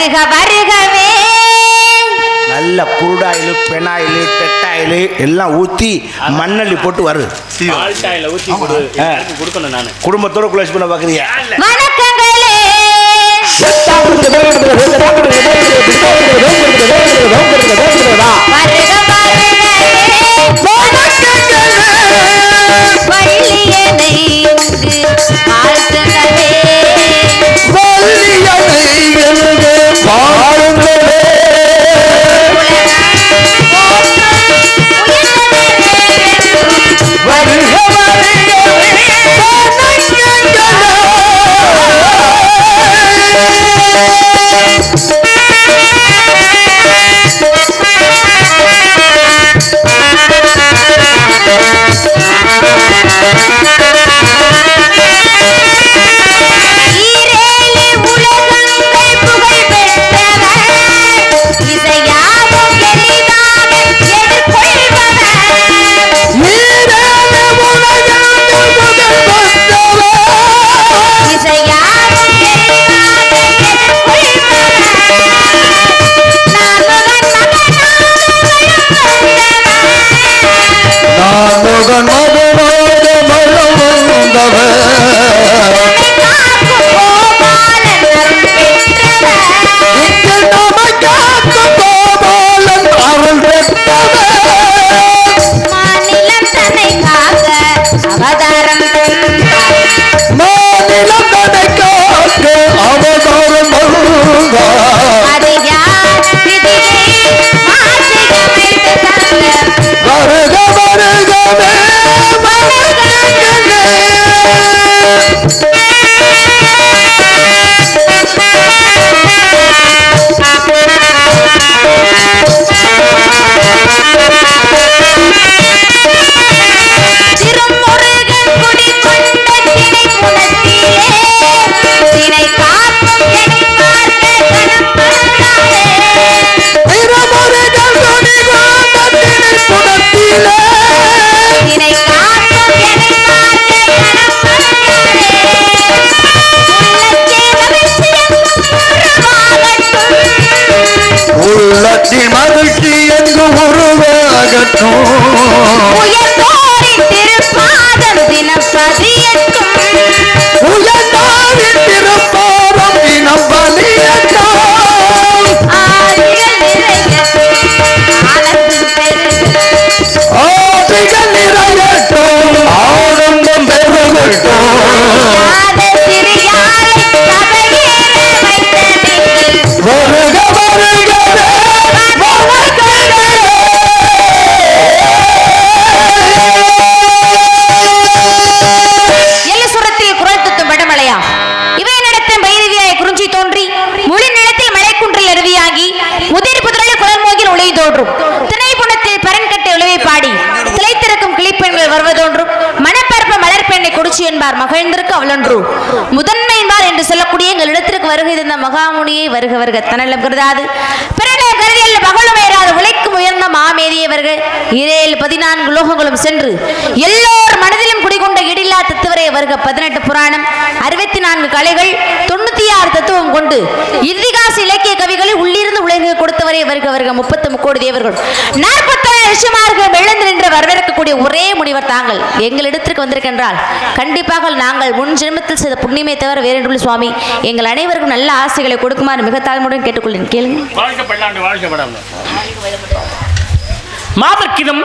வருக வருகவே. நல்ல குருடாயில் பெனாயில் டெட்டாயில் எல்லாம் ஊற்றி மண்ணள்ளி போட்டு வரு. குடும்பத்தோட குளோஸ் பண்ண பார்க்குறியா? வணக்கங்களே. மகிழ்ச்சி எங்கு உருவாகட்டும். உயர்ந்தோரின் திருப்பாதம் தினம் பதியட்டும். உயர்ந்தோரின் திருப்பாதம் தினம் பதியட்டும். ஆதிகள் நிறையட்டும். ஆதிகள் நிறையட்டும். ஆனந்தம் பெருகட்டும். மகிழ்ந்திருக்கு அவளொன்று முதன்மை என்பார் என்று சொல்லக்கூடிய எங்கள் இடத்திற்கு வருகை தந்த மகாமுனியை வருக வருக தன்னலம் கருதாது பிறனை கருதியல்ல மகளுமையராது உழைக்கும் உயர்ந்த மாமேதியவர்கள் 14 லோகங்களும் சென்று எல்லோர் மனதிலும் குடிகொண்ட இடில்லா தத்துவரை வருக 18 புராணம் 64 கலைகள் 96 தத்துவம் கொண்டு இதிகாச இலக்கிய கவிகளை உள்ளிருந்து உலக கொடுத்தவரை வருக வருக 30 கோடி தேவர்கள் 40 விஷயமாக எழுந்து நின்று வரவேற்கக்கூடிய ஒரே முனிவர் தாங்கள் எங்களிடத்திற்கு வந்திருக்கின்றால் கண்டிப்பாக நாங்கள் முன் ஜென்மத்தில் செய்த புண்ணியமே தவிர வேறென்று சுவாமி எங்கள் அனைவருக்கும் நல்ல ஆசைகளை கொடுக்குமாறு மிக தாழ்மையுடன் கேட்டுக்கொள்கிறேன். கேளுங்க. மாதர்க்கிதம்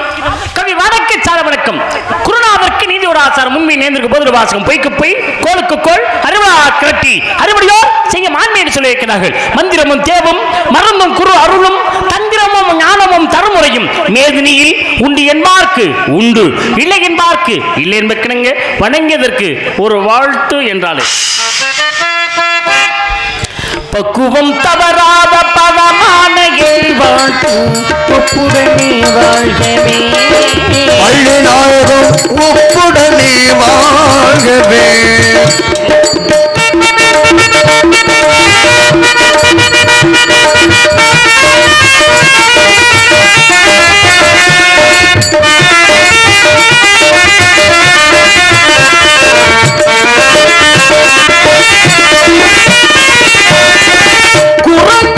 கவி வாதக்கு சார வணக்கம் குருநாதருக்கு நீதி ஒரு ஆசாரம் முன்மை நேர்ந்திருக்கு போது வாசகம் பொய்க்கு பொய் கோளுக்கு கோள் அறுவா கிரட்டி அறுவடையோ செய்ய மாண்மை என்று சொல்லி இருக்கிறார்கள். மந்திரமும் தேவும் மருந்தும் குரு அருளும் தந்திரமும் ஞானமும் தரமுறையும் மேதினியில் உண்டு என்பார்க்கு உண்டு இல்லை என்பார்க்கு இல்லை என்பதற்கு வணங்கியதற்கு ஒரு வாழ்த்து என்றாலே பக்குவம் தவறாத பதமான வாழ்த்து ஒப்புடனே வாழ்கவே பள்ளிநாயகம் ஒப்புடனே வாழ்கவே குரங்கு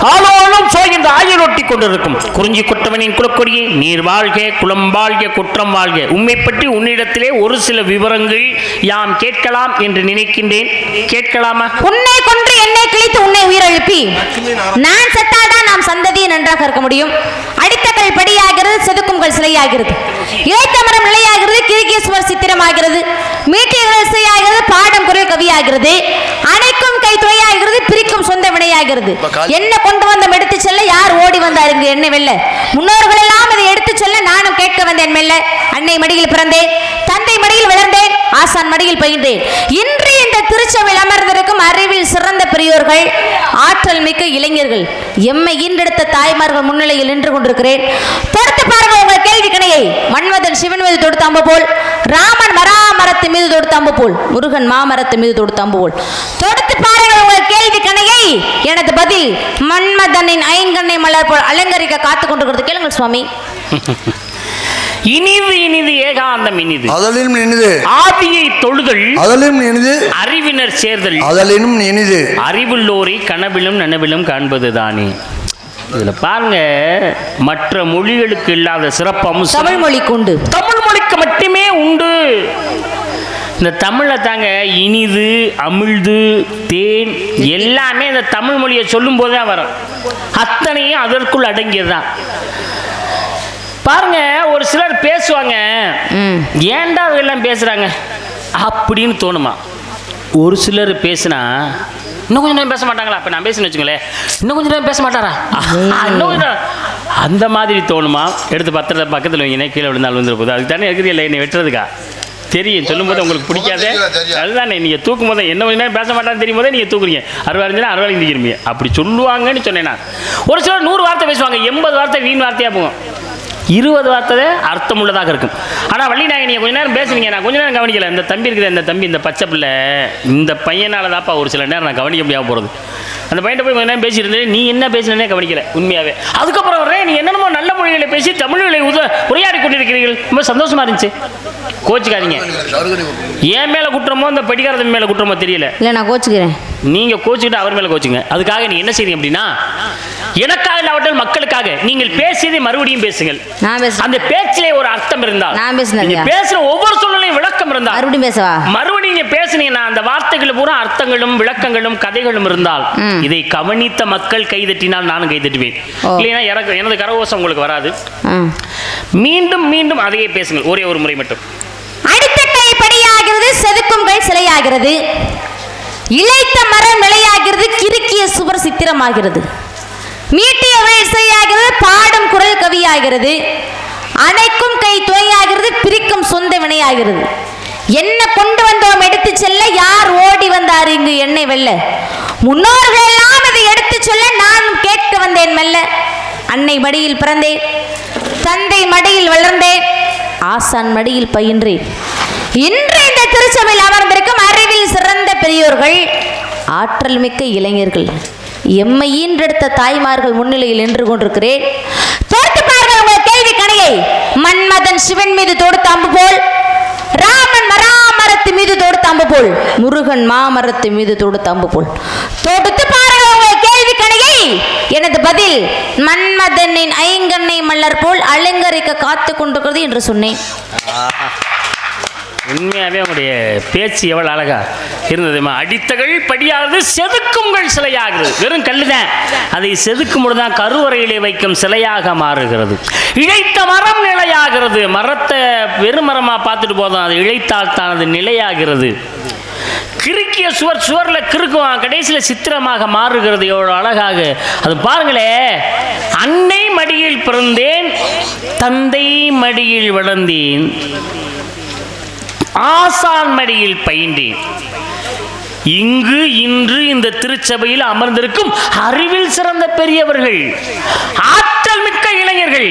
ஆளோளும் சோகின்ற ஆயுளொட்டி கொண்டிருக்கும் குறிஞ்சி குற்றவனின் குலக்கொடியே நீர் வாழ்க குலம் வாழ்க குற்றம் வாழ்க. உண்மை பற்றி உன்னிடத்திலே ஒரு சில விவரங்கள் யாம் கேட்கலாம் என்று நினைக்கின்றேன். கேட்கலாமா? உன்னை கொன்று என்னை கிழித்து உன்னை உயிரெழுப்பி நான் செத்தால்தான் நாம் சந்ததியை நன்றாக இருக்க முடியும். அடித்தக்கள் படியாகிறது, செதுக்கும்கள் சிலையாகிறது, இழைத்த மரம் நிலையாகிறது, கிறுக்கிய சுவர் சித்திரமாகிறது, மீட்டியர்கள் இசையாகிறது, பாடம் குரல் கவியாகிறது, அணைக்கும் கை துணையாகிறது, பிரிக்கும் சொந்த வினையாகிறது. என்ன கொண்டு வந்தோம் எடுத்து செல்ல யார் ஓடி வந்தார் இங்கு என்ன வெல்ல? முன்னோர்கள் எல்லாம் இதை எடுத்து செல்ல நானும் கேட்க வந்தேன் மெல்ல. அன்னை மடியில் பிறந்தேன், தந்தை மடியில் வளர்ந்தேன், ஆசான் மடியில் பயின்றேன். இன்று இந்த திருச்சபையில் அமர்ந்திருக்கும் அறிவில் சிறந்த பெரியோர்கள், ஆற்றல் மிக்க இளைஞர்கள், எம்மை ஈன்றெடுத்த தாய்மார்கள் முன்னிலையில் நின்று கொண்டிருக்கிறேன். பொறுத்து பாருங்கள் உங்கள் கேள்வி கணையை. மன்மதன் சிவன் மீது தொடுத்த அம்பு போல், ராமன் மராமரத்து மீது தொடுத்த அம்பு போல், முருகன் மாமரத்து மீது தொடுத்த அம்பு போல் தொடுத்து பாருங்கள் உங்கள் கேள்வி கணையை. எனது பதில் மன்மதனின் ஐங்கண்ணை மலர் போல் அலங்கரிக்க காத்துக் கொண்டிருக்கிறது. கேளுங்கள் சுவாமி. இனிது இனிது ஏகாந்தம் இனிது அதலினும் இனிது ஆதியை தொழுதல் அதலினும் இனிது அறிவினர் சேர்தல் அதலினும் இனிது அறிவுள்ளோரை கனவிலும் நனவிலும் காண்பது தானே. இதுல பாருங்க, மற்ற மொழிகளுக்கு இல்லாத சிறப்பம்சம் தமிழ் மொழிக்கு உண்டு. தமிழ் மொழிக்கு மட்டுமே உண்டு. இந்த தமிழை தாங்க இனிது அமிழ்து தேன் எல்லாமே இந்த தமிழ் மொழியை சொல்லும் போதே வரும். அத்தனையும் அதற்குள் அடங்கியதுதான். பாருங்க, ஒரு சிலர் பேசுவாங்க, ஏன்டா எல்லாம் பேசுறாங்க அப்படின்னு தோணுமா. ஒரு சிலர் பேசினா இன்னும் கொஞ்சம் நேரம் பேச மாட்டாங்களா? அப்ப நான் பேசுன்னு வச்சுங்களேன், இன்னும் கொஞ்சம் நேரம் பேச மாட்டாரா, இன்னும் கொஞ்சம் அந்த மாதிரி தோணுமா. எடுத்து பக்கத்தில் வைங்க, கீழே விழுந்தாலும் வந்துட போகுது. அதுக்கு தானே இருக்கிறீங்களா என்னை வெட்டுறதுக்கா? தெரியும், சொல்லும்போது உங்களுக்கு பிடிக்காது. அதுதானே நீங்கள் தூக்கும் போது என்ன கொஞ்சம் நேரம் பேச மாட்டான்னு தெரியும் போதே நீங்கள் தூக்குறீங்க. 60 இருந்துச்சுன்னா 60 தூக்கிருப்பீங்க. அப்படி சொல்லுவாங்கன்னு சொன்னேன் நான். ஒரு சிலர் 100 வார்த்தை பேசுவாங்க, 80 வார்த்தை வீண் வார்த்தையாக போகும், 20 வார்த்தை அர்த்தம் உள்ளதாக இருக்கும். ஆனால் வள்ளி நாயகி நீங்கள் கொஞ்ச நேரம் பேசுவீங்க, நான் கொஞ்ச நேரம் கவனிக்கல. இந்த தம்பி இருக்கிற இந்த தம்பி, இந்த பச்சை பிள்ளை, இந்த பையனால தான்ப்பா ஒரு சில நேரம் நான் கவனிக்க முடியாமல் போகிறது. அந்த பையன் போய் கொஞ்ச நேரம் பேசியிருந்தேன், நீ என்ன பேசினே கவனிக்கல உண்மையாகவே. அதுக்கப்புறம் வரேன், நீ என்னென்னமோ நல்ல மொழிகளை பேசி தமிழ்களை உரையாடி கொண்டிருக்கிறீர்கள், ரொம்ப சந்தோஷமா இருந்துச்சு. கோச்சுக்காதீங்க. என் மேலே குற்றமோ இந்த படிக்காரது மேலே குற்றமோ தெரியல. இல்லை, நான் கோச்சுக்கிறேன். நீங்கள் கோச்சுக்கிட்டு அவர் மேலே கோச்சுங்க. அதுக்காக நீ என்ன செய்றீங்க அப்படின்னா, எனக்காக இல்லாவிட்டால் மக்களுக்காக நீங்கள் பேசியதை மறுபடியும் பேசுங்கள். அந்த பேச்சிலே ஒரு அர்த்தம் இருந்தால், நீங்க பேசுற ஒவ்வொரு சூழ்நிலையும் விளக்கம் இருந்தால் மறுபடியும் பேசவா? மறுபடியும் நீங்க பேசுனீங்கன்னா அந்த வார்த்தைகள் பூரா அர்த்தங்களும் விளக்கங்களும் கதைகளும் இருந்தால் இதை கவனித்த மக்கள் கைதட்டினால் நானும் கைதட்டுவேன். இல்லைன்னா எனது கரகோஷம் உங்களுக்கு வராது. மீண்டும் மீண்டும் அதையே பேசுங்கள், ஒரே ஒரு முறை மட்டும். அடித்தட்டை படியாகிறது, செதுக்கும் கை சிலையாகிறது, இழைத்த மரம் நிலையாகிறது, கிறுக்கிய சுவர் சித்திரமாகிறது, மீட்டிய இசையாகிறது, பாடும் குரல் கவியாகிறது, அணைக்கும் கை துணையாகிறது, பிரிக்கும் சொந்த வினையாகிறது. என்ன கொண்டு வந்தோம் எடுத்து செல்ல யார் ஓடி வந்தார் இங்கு என்னை வெல்ல? முன்னோர்கள் எல்லாம் இதை எடுத்து சொல்ல நானும் கேட்க வந்தேன் மெல்ல. அன்னை மடியில் பிறந்தேன், தந்தை மடியில் வளர்ந்தேன், ஆசான் மடியில் பயின்றேன். இன்று இந்த திருச்சபையில் அமர்ந்திருக்கும் அறிவில் சிறந்த பெரியோர்கள், ஆற்றல் மிக்க இளைஞர்கள், எம்மை ஈன்றெடுத்த தாய்மார்கள் முன்னிலையில் நின்று கொண்டிருக்கிறேன். தோற்று பாருங்கள் உங்கள் கேள்வி கணையை. மன்மதன் சிவன் மீது தொடுத்த அம்பு போல், ராமன் மராமரத்து மீது தொடுத்த அம்பு போல், முருகன் மாமரத்து மீது தொடுத்த அம்பு போல் தொடுத்து பாருங்கள் உங்கள் கேள்வி கணையை. எனது பதில் மன்மதனின் ஐங்கண்ணை மலர் போல் அலங்கரிக்க காத்து கொண்டிருக்கிறது என்று சொன்னேன். உண்மையாகவே உங்களுடைய பேச்சு எவ்வளோ அழகா இருந்ததுமா. அடித்தகள் படியாகிறது, செதுக்குங்கள் சிலையாகிறது. வெறும் கல்லுதான், அதை செதுக்கும் பொழுதுதான் கருவறையிலே வைக்கும் சிலையாக மாறுகிறது. இழைத்த மரம் நிலையாகிறது. மரத்தை வெறும் மரமாக பார்த்துட்டு போதும், அது இழைத்தால் தான் அது நிலையாகிறது. கிறுக்கிய சுவரில் கிறுக்குவான், கடைசியில் சித்திரமாக மாறுகிறது. எவ்வளோ அழகாக அது பாருங்களே. அன்னை மடியில் பிறந்தேன், தந்தை மடியில் வளர்ந்தேன், ஆசான் மடியில் பயின்றேன். இங்கு இன்று இந்த திருச்சபையில் அமர்ந்திருக்கும் அறிவில் சிறந்த பெரியவர்கள், ஆற்றல் மிக்க இளைஞர்கள்,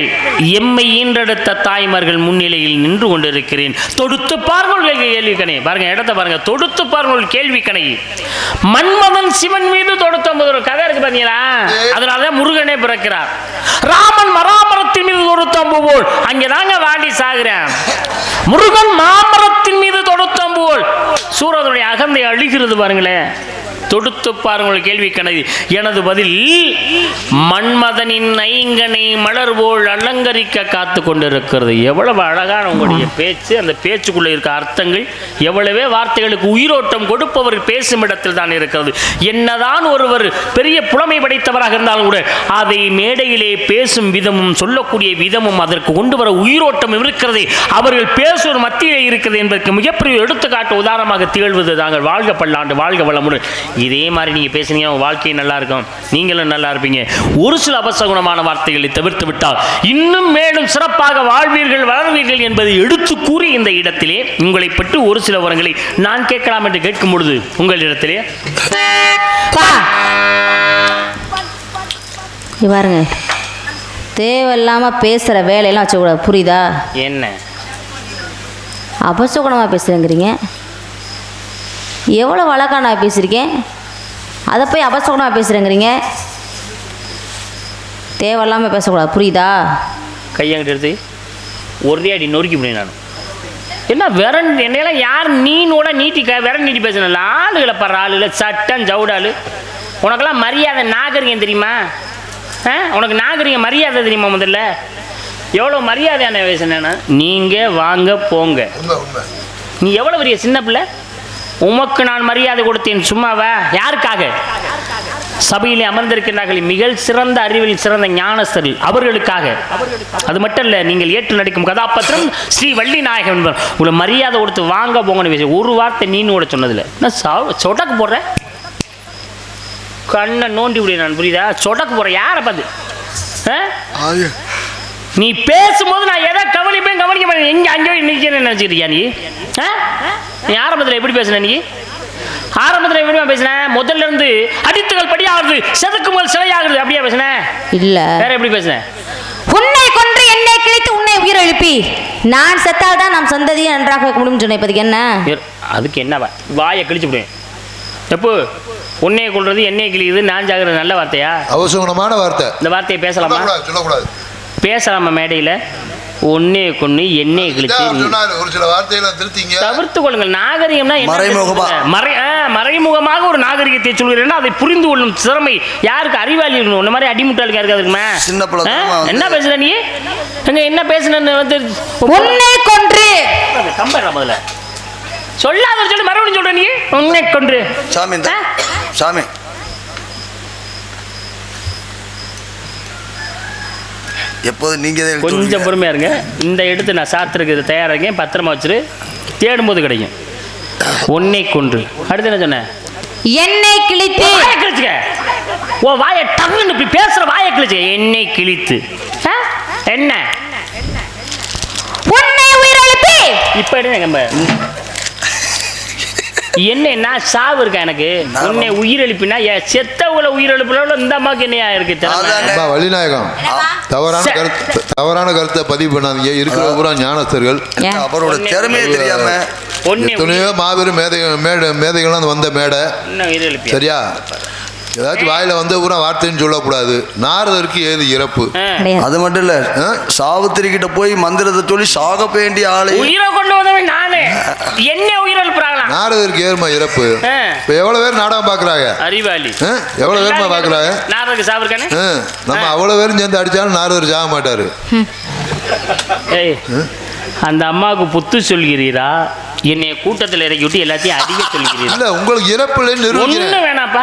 எம்மை ஈன்றெடுத்த தாய்மார்கள் முன்னிலையில் நின்று கொண்டிருக்கிறேன். தொடுத்து பாருங்கள் கேள்வி கணை. பாருங்க, இடத்த பாருங்க, தொடுத்து பாருங்கள் கேள்வி கணை. மன்மதன் சிவன் மீது தொடுத்த ஒரு கதை இருக்கு பாத்தீங்களா? அதனாலதான் முருகனே பிறக்கிறார். ராமன் மராமரத்தின் மீது தொடுத்த அம்பு போல், அங்கதாங்க வாண்டி சாகுறேன். முருகன் மாமரத்தின் மீது தொடுத்த அம்பு போல் சூரனுடைய அகந்தை அழிகிறது பாருங்களேன். தொடுத்து பாருங்கள் கேள்வி கணக்கு. எனது பதில் மன்மதனின் ஐங்கனை மலர் போல் அலங்கரிக்க காத்து கொண்டிருக்கிறது. எவ்வளவு அழகான உங்களுடைய பேச்சு, அந்த பேச்சுக்குள்ள இருக்க அர்த்தங்கள் எவ்வளவே வார்த்தைகளுக்கு உயிரோட்டம் கொடுப்பவர் பேசும் இடத்தில் தான் இருக்கிறது. என்னதான் ஒருவர் பெரிய புலமை படைத்தவராக இருந்தாலும் கூட அதை மேடையிலே பேசும் விதமும் சொல்லக்கூடிய விதமும் அதற்கு கொண்டு வர உயிரோட்டம் இருக்கிறது, அவர்கள் பேசுவோர் மத்தியிலே இருக்கிறது என்பதற்கு மிகப்பெரிய எடுத்துக்காட்டு உதாரணமாக திகழ்வது தாங்கள். வாழ்க பல்லாண்டு, வாழ்க வளமுடன். இதே மாதிரி நீங்க பேசுனீங்க வாழ்க்கை நல்லா இருக்கும், நீங்களும் நல்லா இருப்பீங்க. ஒரு சில அபசகுணமான வார்த்தைகளை தவிர்த்து விட்டால் இன்னும் மேலும் சிறப்பாக வாழ்வீர்கள், வளர்வீர்கள் என்பதை எடுத்து கூறி இந்த இடத்திலே உங்களை பற்றி ஒரு சில விவரங்களை நான் கேட்கலாம் என்று கேட்கும் பொழுது உங்களிடத்திலே பாருங்க, தேவையில்லாம பேசுற வேலையெல்லாம் வச்சக்கூடாது, புரியுதா? என்ன அபசகுணமாக பேசுகிறேங்கிறீங்க? எவ்வளோ வழக்காக நான் பேசியிருக்கேன், அதை போய் அபசகுணமாக பேசுகிறேங்கிறீங்க. தேவையில்லாமல் பேசக்கூடாது, புரியுதா? கையங்கிட்ட எடுத்து ஒரே அடி நொறுக்கி முடியும். நான் என்ன விரன் என்னையெல்லாம் யார் நீனோட நீட்டி விரன் நீட்டி பேசுன ஆளுகளை படுற ஆளுல சட்டம் ஜவுடாலு. உனக்கெல்லாம் மரியாதை நாகரிகம் தெரியுமா? உனக்கு நாகரிகம் மரியாதை தெரியுமா? முதல்ல எவ்வளோ மரியாதையான பேசுனேன்னா நீங்கள் வாங்க போங்க. நீ எவ்வளோ பெரிய சின்ன பிள்ளை, உமக்கு நான் மரியாதை கொடுத்தேன் சும்மாவா? யாருக்காக? சபையிலே அமர்ந்திருக்கிறார்கள் மிக சிறந்த அறிவில் சிறந்த ஞானஸ்தர்கள், அவர்களுக்காக. அது மட்டும் இல்லை, நீங்கள் ஏற்று நடிக்கும் கதாபாத்திரம் ஸ்ரீ வள்ளி நாயகம் என்பவர். உங்களை மரியாதை கொடுத்து வாங்க போங்கன்னு பேச ஒரு வார்த்தை நீனு கூட சொன்னதில்லை. நான் சொடக்கு போடுறேன், கண்ணை நோண்டி விடு. நான் புரியுதா? சொடக்கு போடுறேன் யாரை பார்த்து? நீ பேசும்போது நான் எதை கவனிப்பேன் கவனிக்க மாட்டேன். எங்கே அங்கே நிற்கிறேன்னு நினச்சிக்கிறியா நீ? நீ ஆரம்பத்தில் எப்படி பேசுன? நீ ஆரம்பத்தில் எப்படி பேசுன? முதல்ல இருந்து அடித்துகள் படியாகுது, செதுக்கு முதல் சிலையாகுது, அப்படியே பேசுன? இல்ல, வேற எப்படி பேசுன? உன்னை கொன்று என்னை கிழித்து உன்னை உயிர் எழுப்பி நான் செத்தால் தான் நம் சந்ததியை நன்றாக இருக்க முடியும்னு சொன்னேன். இப்போதைக்கு என்ன? அதுக்கு என்ன வாயை கிழிச்சு விடுவேன். எப்போ உன்னையை கொள்றது என்னையை கிழிக்குது நான் ஜாகிறது நல்ல வார்த்தையா? அவசரமான வார்த்தை. இந்த வார்த்தையை பேசலாமா? சொல்லக்கூடாது. பேசலாமா மேடையில்? ஒன்னே கொண்டு எண்ணெய் கிழிச்சு ஒரு சில வார்த்தைகளை திருத்திங்க, தவிர்த்து கொள்ளுங்கள். நாகரிகம்னா மறைமுகமாக ஒரு நாகரிகத்தை சொல்கிறேன்னா அதை புரிந்து கொள்ளும் திறமை யாருக்கு? அறிவாளி இருக்கணும். இந்த மாதிரி அடிமுட்டாளுக்கு யாருக்கு இருக்குமா? என்ன பேசுற நீ? என்ன பேசுன வந்து உன்னை கொன்று கம்பேர் முதல்ல சொல்லாத சொல்லி மறுபடியும் சொல்ற நீ உன்னை கொன்று. சாமி சாமி எப்போது நீங்க கொஞ்சம் பொறுமையா இருங்க. இந்த எடுத்து நான் சாத்திருக்கு தயாரா இருக்கேன், பத்திரமா வச்சிரு, தேடும்போது கிடைக்கும். ஒன்னை கொன்று. அடுத்து என்ன சொன்ன? எண்ணெய் கிழித்து. வாயை கிழிச்சுக்க. ஓ வாயை டக்குன்னு இப்படி பேசுற வாயை கிழிச்சுக்க. எண்ணெய் கிழித்து என்ன? உன்னை உயிர் எழுப்பி. இப்ப எடுங்க என்ன சாவு இருக்கா எனக்கு? உன்னை உயிர் எழுப்பினா செத்தவங்களை உயிர் எழுப்பின இந்த அம்மாவுக்கு என்னையா இருக்கு? வள்ளிநாயகம் தவறான கருத்தை பதிவு பண்ணாதீங்க. இருக்கிற பூரா ஞானஸ்தர்கள், அவரோட திறமையே தெரியாம எத்தனையோ மாபெரும் மேதைகள்லாம் வந்த மேடை. சரியா? ஏதாச்சும் வாயில வந்து பூரா வார்த்தைன்னு சொல்லக்கூடாது. நாரதருக்கு ஏது இறப்பு? அது மட்டும் இல்ல, சாவித்திரி கிட்ட போய் மந்திரத்தை சொல்லி சாக வேண்டிய ஆளு உயிரை கொண்டு வந்தவன் நானே. என்ன உயிர் எழுப்புறாங்களா? நாரதருக்கு ஏறுமா இறப்பு? இப்ப எவ்வளவு பேர் நாடகம் பாக்குறாங்க? அறிவாளி எவ்வளவு பேருமா பாக்குறாங்க? நாரதருக்கு சாவிருக்கானே. நம்ம அவ்வளவு பேரும் சேர்ந்து அடிச்சாலும் நாரதர் சாக மாட்டாரு. அந்த அம்மாவுக்கு புத்து சொல்கிறீரா? என்னைய கூட்டத்தில் இறக்கி விட்டு எல்லாத்தையும் அதிக சொல்கிறீரா? இல்ல, உங்களுக்கு இறப்பு ஒண்ணு வேணாப்பா,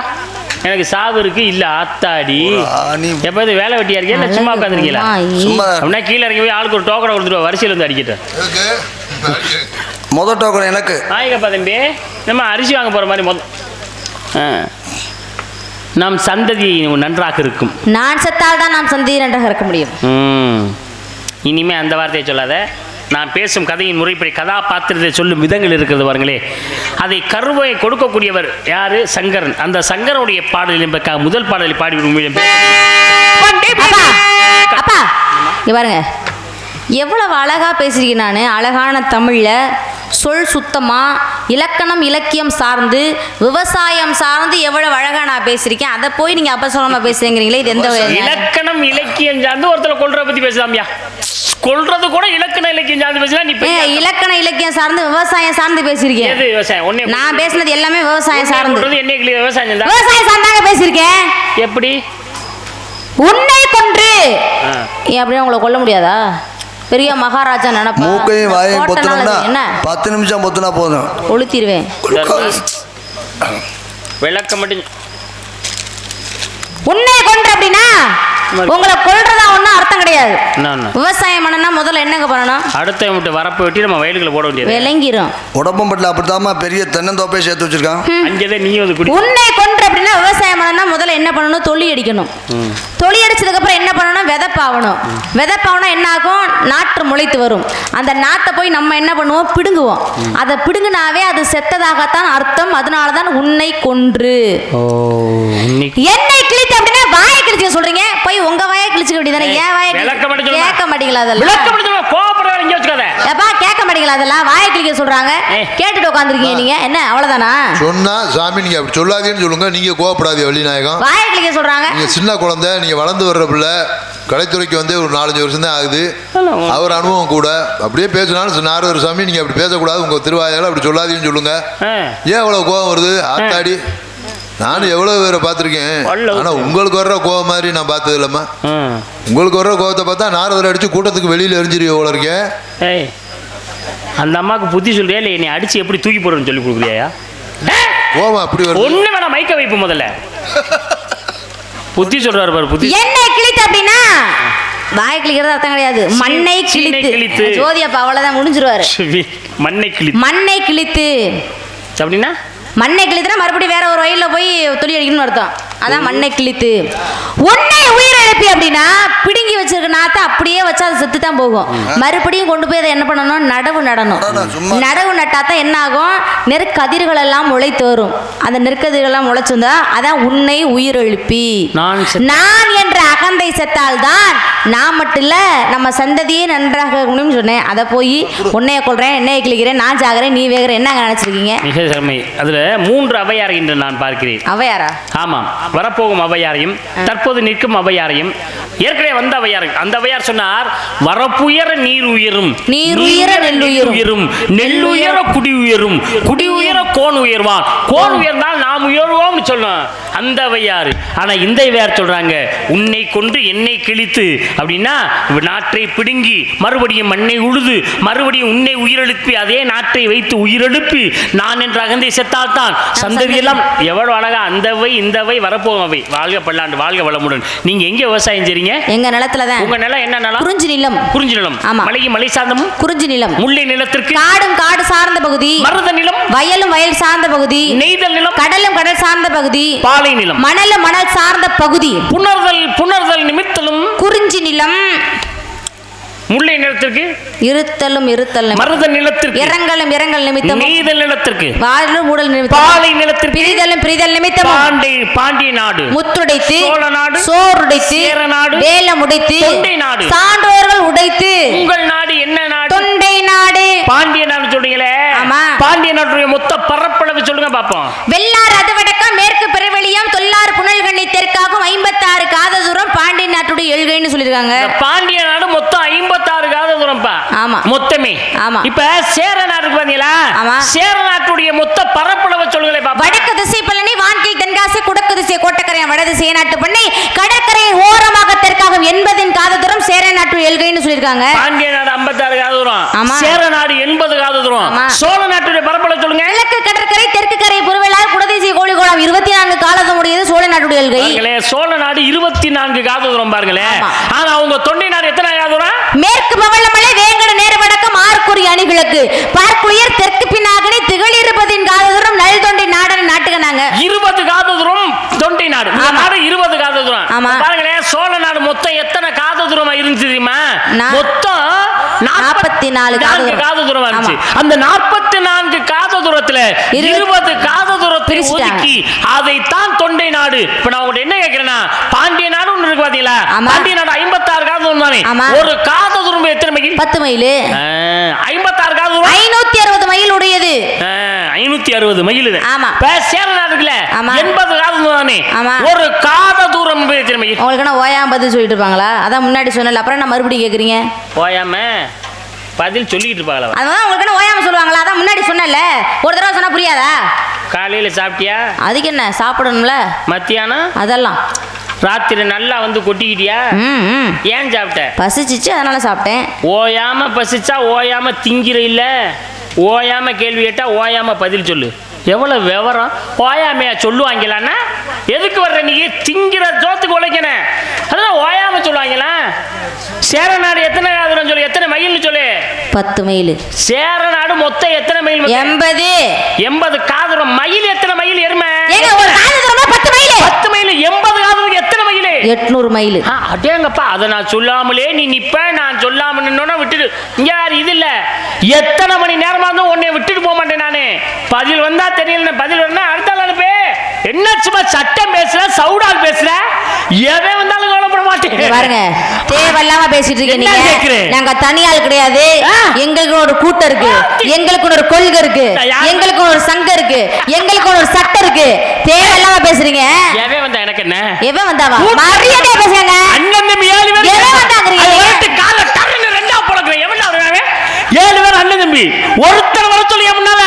எனக்கு சாவு இருக்கு. இல்ல ஆத்தாடி, எப்போது வேலை வெட்டியா இருக்கே இல்ல சும்மா உட்காந்துருக்கீங்களா? அப்படின்னா கீழே இறங்கி போய் ஆளுக்கு ஒரு டோக்கனை கொடுத்துருவா, வரிசையில் வந்து அடிக்கிட்டேன். மொதல் டோக்கன் எனக்கு. ஆயிக்கப்பா தம்பி, நம்ம அரிசி வாங்க போற மாதிரி நம் சந்ததி நன்றாக இருக்கும். நான் செத்தால் தான் நாம் சந்ததி நன்றாக இருக்க முடியும். இனிமே அந்த வார்த்தையை சொல்லாத. நான் பேசும் கதையின் முறைப்படி கதாபாத்திரத்தை சொல்லும் விதங்கள் இருக்கிறது பாருங்களே. அதை கருவை கொடுக்கக்கூடியவர் யாரு? சங்கரன். அந்த சங்கரனுடைய பாடலில் முதல் பாடலை பாடி அப்பா பாருங்க, எவ்வளவு அழகா பேசுறீங்க. நான் அழகான தமிழ்ல சொல் சுத்தமா, இலக்கணம் இலக்கியம் சார்ந்து, விவசாயம் சார்ந்து எவ்வளவு அழகா நான் பேசியிருக்கேன். அதை போய் நீங்க அப்ப சொல்லாம பேசுறீங்களே, இது எந்த இலக்கணம் இலக்கியம் சார்ந்து ஒருத்தர் கொள்ற பத்தி பேசலாமியா? கொல்றது கூட இலக்கண இலக்கியம் சார்ந்து பேசினா நீ இலக்கண இலக்கியம் சார்ந்து விவசாயம் சார்ந்து பேசியிருக்கேன். எது விவசாயம்? ஒண்ணே நான் பேசினது எல்லாமே விவசாயம் சார்ந்து. என்ன விவசாயம் தான் விவசாயம் சார்ந்தாங்க பேசியிருக்கேன். எப்படி உன்னை கொன்று அப்படியே உங்களை கொல்ல முடியாதா? பெரிய மகாராஜா நினைப்பா. மூக்கையும் வாயையும் பொத்துனோம்னா என்ன 10 நிமிஷம் பொத்துனா போதும், கொளுத்திடுவேன். விளக்க மட்டும். உன்னை கொன்று அப்படின்னா உங்களை கொல்றதா ஒன்றும் அர்த்தம் கிடையாது. என்ன விவசாயம் பண்ணனா முதல்ல என்னங்க பண்ணணும்? அடுத்த விட்டு வரப்பு வெட்டி நம்ம வயலுக்குள்ள போட வேண்டியது. விளங்கிரும். உடம்பம்பட்டில் அப்படித்தாம்மா பெரிய தென்னந்தோப்பையை சேர்த்து வச்சிருக்கான். அங்கேதான் நீ வந்து குடி. உன்னை கொன்று அப்படின்னா விவசாயம் பண்ணனா முதல்ல என்ன பண்ணணும்? தொழி அடிக்கணும். தொழி அடிச்சதுக்கு அப்புறம் என்ன பண்ணணும்? விதைப்பாகணும். விதைப்பாகணும் என்ன ஆகும்? நாற்று முளைத்து வரும். அந்த நாற்றை போய் நம்ம என்ன பண்ணுவோம்? பிடுங்குவோம். அதை பிடுங்குனாவே அது செத்ததாகத்தான் அர்த்தம். அதனாலதான் உன்னை கொன்று. என்னை கிழித்து அப்படின்னா வாயை கிழிச்சு சொல்றீங்க, போய் உங்க வாயை கிழிச்சுக்க வேண்டியதானே? ஏன் வாயை கேட்க மாட்டீங்களா? அதெல்லாம் கோபப்படுற இங்க வச்சுக்காத. ஏப்பா கேட்க மாட்டீங்களா? அதெல்லாம் வாயை கிழிக்க சொல்றாங்க, கேட்டுட்டு உட்காந்துருக்கீங்க நீங்க. என்ன அவ்வளவுதானா? சொன்னா சாமி நீங்க அப்படி சொல்லாதீங்கன்னு சொல்லுங்க. நீங்க கோவப்படாதீங்க வள்ளிநாயகம். வாயை கிழிக்க சொல்றாங்க. நீங்க சின்ன குழந்தை, நீங்க வளர்ந்து வர்ற பிள்ளை. கலைத்துறைக்கு வந்து ஒரு 4-5 வருஷம் தான் ஆகுது. அவர் அனுபவம் கூட. அப்படியே பேசினாலும் நாரதர் சாமி நீங்க அப்படி பேசக்கூடாது, உங்க திருவாயால அப்படி சொல்லாதீங்கன்னு சொல்லுங்க. ஏன் அவ்வளவு கோபம் வருது? ஆத்தாடி, நானும் எவ்வளவு பேரை பார்த்துருக்கேன். ஆனா உங்களுக்கு வர்ற கோவம் மாதிரி நான் பார்த்தது இல்லம்மா. உங்களுக்கு வர்ற கோவத்தை பார்த்தா நாரதர் அடிச்சு கூட்டத்துக்கு வெளியில எரிஞ்சிருக்க போல இருக்கேன். அந்த அம்மாவுக்கு புத்தி சொல்றியா இல்லை நீ அடிச்சு எப்படி தூக்கி போடுறன்னு சொல்லி கொடுக்குறியா? கோவம் அப்படி வருது. ஒண்ணு வேணாம், மைக்க வைப்பு முதல்ல. புத்தி சொல்றாரு பாரு. புத்தி என்ன கிழித்து அப்படின்னா வாய் கிழிக்கிறது அர்த்தம் கிடையாது. மண்ணை கிழித்து. ஜோதியப்பா அவ்வளவுதான் முடிஞ்சிருவாரு. மண்ணை கிழித்து அப்படின்னா மண்ணை கிழித்துனா மறுபடியும் வேற ஒரு வயல்ல போய் துளி அடிக்கணும்னு அர்த்தம். அதான் மண்ணை கிழித்து. உன்னை உயிரிழப்பி அப்படின்னா பிடுங்கி வச்சிருக்க நாத்தை அப்படியே வச்சா அது செத்து தான் போகும். மறுபடியும் கொண்டு போய் அதை என்ன பண்ணணும்? நடவு நடணும். நடவு நட்டாதான் என்ன ஆகும்? நெற்கதிர்கள் எல்லாம் முளைத்து வரும். அந்த நெற்கதிர்கள் எல்லாம் முளைச்சிருந்தா அதான் உன்னை உயிரிழப்பி. நான் என்ற அகந்தை செத்தால் தான் நான் மட்டும் இல்ல நம்ம சந்ததியே நன்றாக இருக்கணும்னு சொன்னேன். அதை போய் உன்னைய கொள்றேன், என்னைய கிழிக்கிறேன், நான் ஜாகிறேன், நீ வேகிறேன், என்ன நினைச்சிருக்கீங்க? மிக செம்மை. அதுல 3 அவையார் என்று நான் பார்க்கிறேன். அவையாரா? ஆமாம், வரப்போகும் அவையாரையும் தற்போது நிற்கும் அவையாரையும் ஏற்கனவே வந்த அவையார். அந்த அவையார் சொன்னார், வரப்புயர நீர் உயரும், நீர் உயர நெல் உயரும், நெல் உயர குடி உயரும், குடி உயர கோன் உயர்வான், கோன் உயர்ந்தால் நாம் உயர்வோம்னு சொன்னோம் அந்த அவையார். ஆனா இந்த அவையார் சொல்றாங்க, உன்னை கொன்று என்னை கிழித்து அப்படின்னா நாற்றை பிடுங்கி மறுபடியும் மண்ணை உழுது மறுபடியும் உன்னை உயிரெழுப்பி அதே நாற்றை வைத்து உயிரெழுப்பி நான் என்ற அகந்தை செத்தால் தான் சந்ததி எல்லாம். எவ்வளவு அழகா அந்த வை இந்த வை வரப்போகும் அவை. வாழ்க பல்லாண்டு, வாழ்க வளமுடன். நீங்க எங்க விவசாயம் செய்றீங்க? எங்க நிலத்துல தான். உங்க நிலம் என்ன நிலம்? குறிஞ்சி நிலம். குறிஞ்சி நிலம். ஆமா. மலையும் மலை சார்ந்தமும் குறிஞ்சி நிலம். முல்லை நிலத்திற்கு காடும் காடு சார்ந்த பகுதி. மருத நிலம். வயலும் வயல் சார்ந்த பகுதி. நெய்தல் நிலம். கடலும் கடல் சார்ந்த பகுதி. பாலை நிலம். மணலும் மணல் சார்ந்த பகுதி. புணர்தல் நிமித்தலும் குறிஞ்சி நிலம். முல்லை நிலத்திற்கு இருத்தலும் மருத நிலத்திற்கு இரங்கல் நிமித்தம். நெய்தல் நிலத்திற்கு வாழும் மூடல் நிமித்தம். பாலை நிலத்திற்கு பிரிதலும் நிமித்தம். பாண்டிய நாடு முத்துடைத்து சோழ நாடு சோறுடைத்து சேர நாடு வேலம் உடைத்து தொண்டை நாடு சான்றோர்கள் உடைத்து. உங்கள் நாடு என்ன நாடு? தொண்டை நாடு. பாண்டிய நாடு சொல்றீங்களே. ஆமா. பாண்டிய நாட்டுடைய மொத்த பரப்பளவு சொல்லுங்க பாப்போம். வெள்ளாறு அதுவடக்கம் மேற்கு பெருவெளியம் தொல்லாறு புனல்கண்ணி தெற்காகும் 56 காத தூரம் பாண்டிய நாட்டுடைய எழுகைன்னு சொல்லிருக்காங்க. பாண்டிய நாடு மொத்தம் 56 காத தூரம்ப்பா. ஆமா. மொத்தமே. ஆமா. இப்ப சேர நாட்டுக்கு பாத்தீங்களா? ஆமா. சேர நாட்டுடைய மொத்த பரப்பளவு சொல்லுங்களே பாப்பா. வடக்கு திசை பழனி, வான்கீழ் தென்காசி, குடக்கு திசை கோட்டக்கரையான், வடதிசை நாட்டு பண்ணை, கடற்கரையின் ஓரமாக தெற்காகும் 80 காத தூரம் சேர நாட்டு எழுகைன்னு சொல்லிருக்காங்க. பாண்டிய நாடு 56 காத தூரம். ஆமா. சேர நாடு 80 காத தூரம். ஆமா. சோழ நாட்டுடைய பரப்பளவு சொல்லுங்க. கிழக்கு கடற்கரை, தெற்கு கரை, புறவேளார், குடதிசை கோழிக்கோளம் 24 காலதம் உடையது சோழ நாட்டுடைய எழுகை. சோழ நாடு 24 காத தூரம் பாருங்களேன். ஆனா அவங்க தொண்டை நாடு எத்தனை காத தூரம்? மேற்கு பவளமலை, வேங்கட நேர வடக்கம், ஆர்குறி அணிகிழக்கு, பார்க்குயர், தெற்கு பின்னாகனி, திகழிருப்பதின் காத தூரம் நல் தொண்டை நாடுன்னு நாட்டுக்கனாங்க. 20 காத தூரம் தொண்டை நாடு. நாடு 20 காத தூரம். பாருங்களேன், சோழ நாடு மொத்தம் எத்தனை காத தூரமா இருந்துச்சு தெரியுமா? மொத்தம் 44 காத தூரம் இருந்துச்சு. அந்த 44 காத தூரத்துல 20 காத தூரத்தை ஒதுக்கி அதைத்தான் தொண்டை நாடு. இப்ப நான் உங்கள்ட்ட என்ன கேட்கிறேன்னா, பாண்டிய நாடு ஒன்று இருக்கு பாத்தீங்களா? பாண்டிய நாடு 56 காத தூரம் தானே. ஒரு காத தூரம் எத்தனை மைல்? 10 மைல். 56 காத தூரம் 560 மைல் உடையது. 560 மைல். ஆமா. இப்ப சேரநாடு இருக்குல்ல, ஆமா. 80 காத தானே. ஆமா. ஒரு காத தூரம் எத்தனை மைல்? உங்களுக்கு என்ன ஓயாம பதில் சொல்லிட்டு இருப்பாங்களா? அதான் முன்னாடி சொன்னல, அப்புறம் என்ன மறுபடியும் கேக்குறீங்க? ஓயாம பதில் சொல்லிட்டு இருப்பாங்களா? அதான் உங்களுக்கு என்ன ஓயாம சொல்லுவாங்களா? அதான் முன்னாடி சொன்னல, ஒரு தடவை சொன்னா புரியாதா? காலையில சாப்பிட்டியா? அதுக்கு என்ன சாப்பிடணும்ல. மத்தியானம்? அதெல்லாம் ராத்திரி நல்லா வந்து கொட்டிக்கிட்டியா? ஏன் சாப்பிட்ட? பசிச்சிச்சு, அதனால சாப்பிட்டேன். ஓயாம பசிச்சா ஓயாம திங்கிற இல்ல, ஓயாம கேள்வி கேட்டா ஓயாம பதில் சொல்லு. எவ்வளவு விவரம்! ஓயாமையா சொல்லுவாங்களான்னா எதுக்கு வர்ற நீ? திங்கிற ஜோத்துக்கு உழைக்கணும், அதான் ஓயாம சொல்லுவாங்களா? சேரநாடு எத்தனை காதூரம் சொல்லு, எத்தனை மைல்னு சொல்லு. 10 மைல். சேரநாடு மொத்தம் எத்தனை மைல்? 80. 80 காதூரம். மயில் எத்தனை மைல்? எருமை ஏங்க ஒரு காது தூரமா 10 மைல். 10 மைல். 80 காதூரம் எத்தனை மைல்? 800 மைல். அடேங்கப்பா, அதை நான் சொல்லாமலே நீ நிப்ப, நான் சொல்லாம நின்னோன்னா விட்டுட்டு. இங்க யார் இது இல்ல, எத்தனை மணி நேரமா இருந்தாலும் உன்னை விட்டுட்டு போக மாட்டேன் நானு. பதில் வந்தா தெரியல, பதில் வரணும் அடுத்த அனுப்பு. என்ன சும்மா சட்டம் பேசுற, சவுடால் பேசுற, எவன் வந்தாலும் கவலைப்பட மாட்டேன். பாருங்க, தேவையில்லாம பேசிட்டு இருக்கீங்க நீங்க. நாங்க தனியால் கிடையாது, எங்களுக்கு ஒரு கூட்டம் இருக்கு, எங்களுக்கு ஒரு கொள்கை இருக்கு, எங்களுக்கு ஒரு சங்கம் இருக்கு, எங்களுக்கு ஒரு சட்டம் இருக்கு. தேவையில்லாம பேசுறீங்க. எவன் வந்தா எனக்கு என்ன? எவன் வந்தாவா? மரியாதை பேசுங்க. அண்ணன் தம்பி 7 பேர். எவன் வந்தாங்கறீங்க? ஒருத்த கால டர்னு ரெண்டா போடுறேன். எவன்டா வருவாங்க? 7 பேர் அண்ணன் தம்பி. ஒருத்தர் வர சொல்லி முன்னால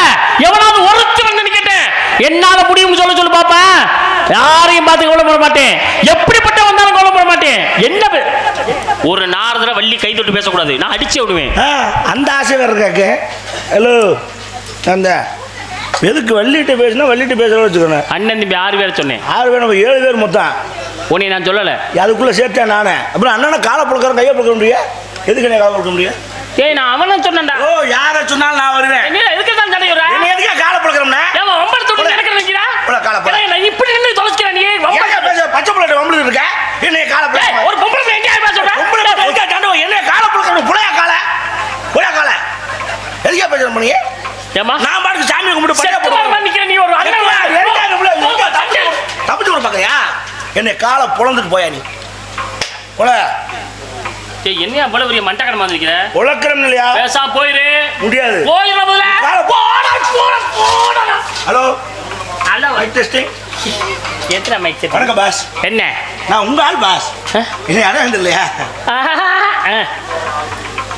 எவனாவது ஒருத்தர் வந்து நிக்கட்டேன். என்னால முடியும் சொல்ல சொல்லு பாப்பா. யாரையும் பார்த்து கவலைப்பட மாட்டேன், எப்படிப்பட்ட வந்தாலும் கவலைப்பட மாட்டேன். என்ன ஒரு நாரதர வள்ளி கை தொட்டு பேசக்கூடாது, நான் அடிச்சு விடுவேன். அந்த ஆசை வேற இருக்காக்கு. ஹலோ, அந்த எதுக்கு வள்ளிட்டு பேசினா வள்ளிட்டு பேசுற வச்சுக்கணும். அண்ணன் தம்பி 6 பேர் சொன்னேன். 6 பேர், நம்ம 7 பேர் மொத்தம். உன்னை நான் சொல்லல, அதுக்குள்ள சேர்த்தேன் நானே. அப்புறம் அண்ணனை காலை புழுக்கிறேன், கையை புழுக்க முடியும். எதுக்கு என்ன காலை புழுக்க முடியும்? ஏய் நான் அவனை சொன்னேன்டா. ஓ, யாரை சொன்னாலும் நான் வருவேன். நீ எதுக்கு தான் சண்டை வர? நீ எதுக்கு காலை புழுக்கிறோம்னா? ஏமா வம்பள தொட்டு எனக்கு நிக்கிறா? போடா காலை போடா. நான் இப்படி நின்னு தொலைச்சிக்கிறேன். நீ வம்பள பேச பச்சை புள்ளட்ட வம்பள இருக்க. என்ன காலை புழுக்க? ஒரு பொம்பளை பையன் எங்க பேச சொல்ற? பொம்பளை எதுக்கு சண்டை? என்ன காலை புழுக்க? புளையா காலை. புளையா காலை. எதுக்கு பேசுற பண்ணி? ஏமா நான் பாட்டுக்கு சாமி கும்பிட்டு பச்சை புள்ள நிக்கிறேன். நீ ஒரு அண்ணன் தப்பிச்சு விட பாக்கறியா? என்ன காலை புலந்துட்டு போயா நீ? போல. ஏய் என்னையா இவ்வளவு பெரிய மண்டகடமா நிக்கிற? உலக்கறம் இல்லையா? பேசாம போயிரு. முடியாது. போயிரு முதல்ல. போடா போடா போடா. ஹலோ. ஹலோ. Mike testing. எத்தனை மைக் செட்? வணக்கம் பாஸ். என்ன? நான் உங்க ஆள் பாஸ். இது யாரும் இல்லையா?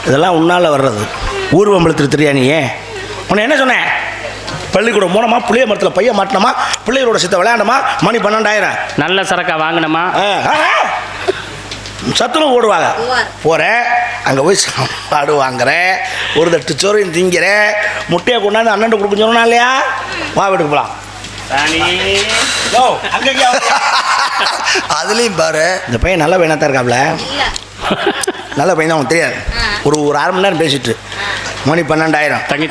இதெல்லாம் உன்னால வர்றது. ஊர்வம்பளத்தில் தெரியா நீ? உன்னை என்ன சொன்னேன்? பள்ளிக்கூடம் மூலமா புளிய மரத்தில் பைய மாட்டினமா, பிள்ளைகளோட சித்த விளையாண்டமா, மணி 12,000. நல்ல சரக்கா வாங்கினமா, சத்துணவு ஓடுவாங்க. போகிறேன், அங்கே போய் சாப்பாடு வாங்குறேன், ஒரு தட்டு சோறையும் திங்கிறேன், முட்டையை கொண்டாந்து அண்ணன் கொடுக்க சொன்னா இல்லையா? வா வீட்டுக்கு போகலாம். அதுலேயும் பாரு, இந்த பையன் நல்ல பையனாக தான் இருக்காப்ல. நல்ல பையன் தான், அவனுக்கு தெரியாது. ஒரு 1/2 மணி நேரம் பேசிட்டு மணி 12,000. தங்கி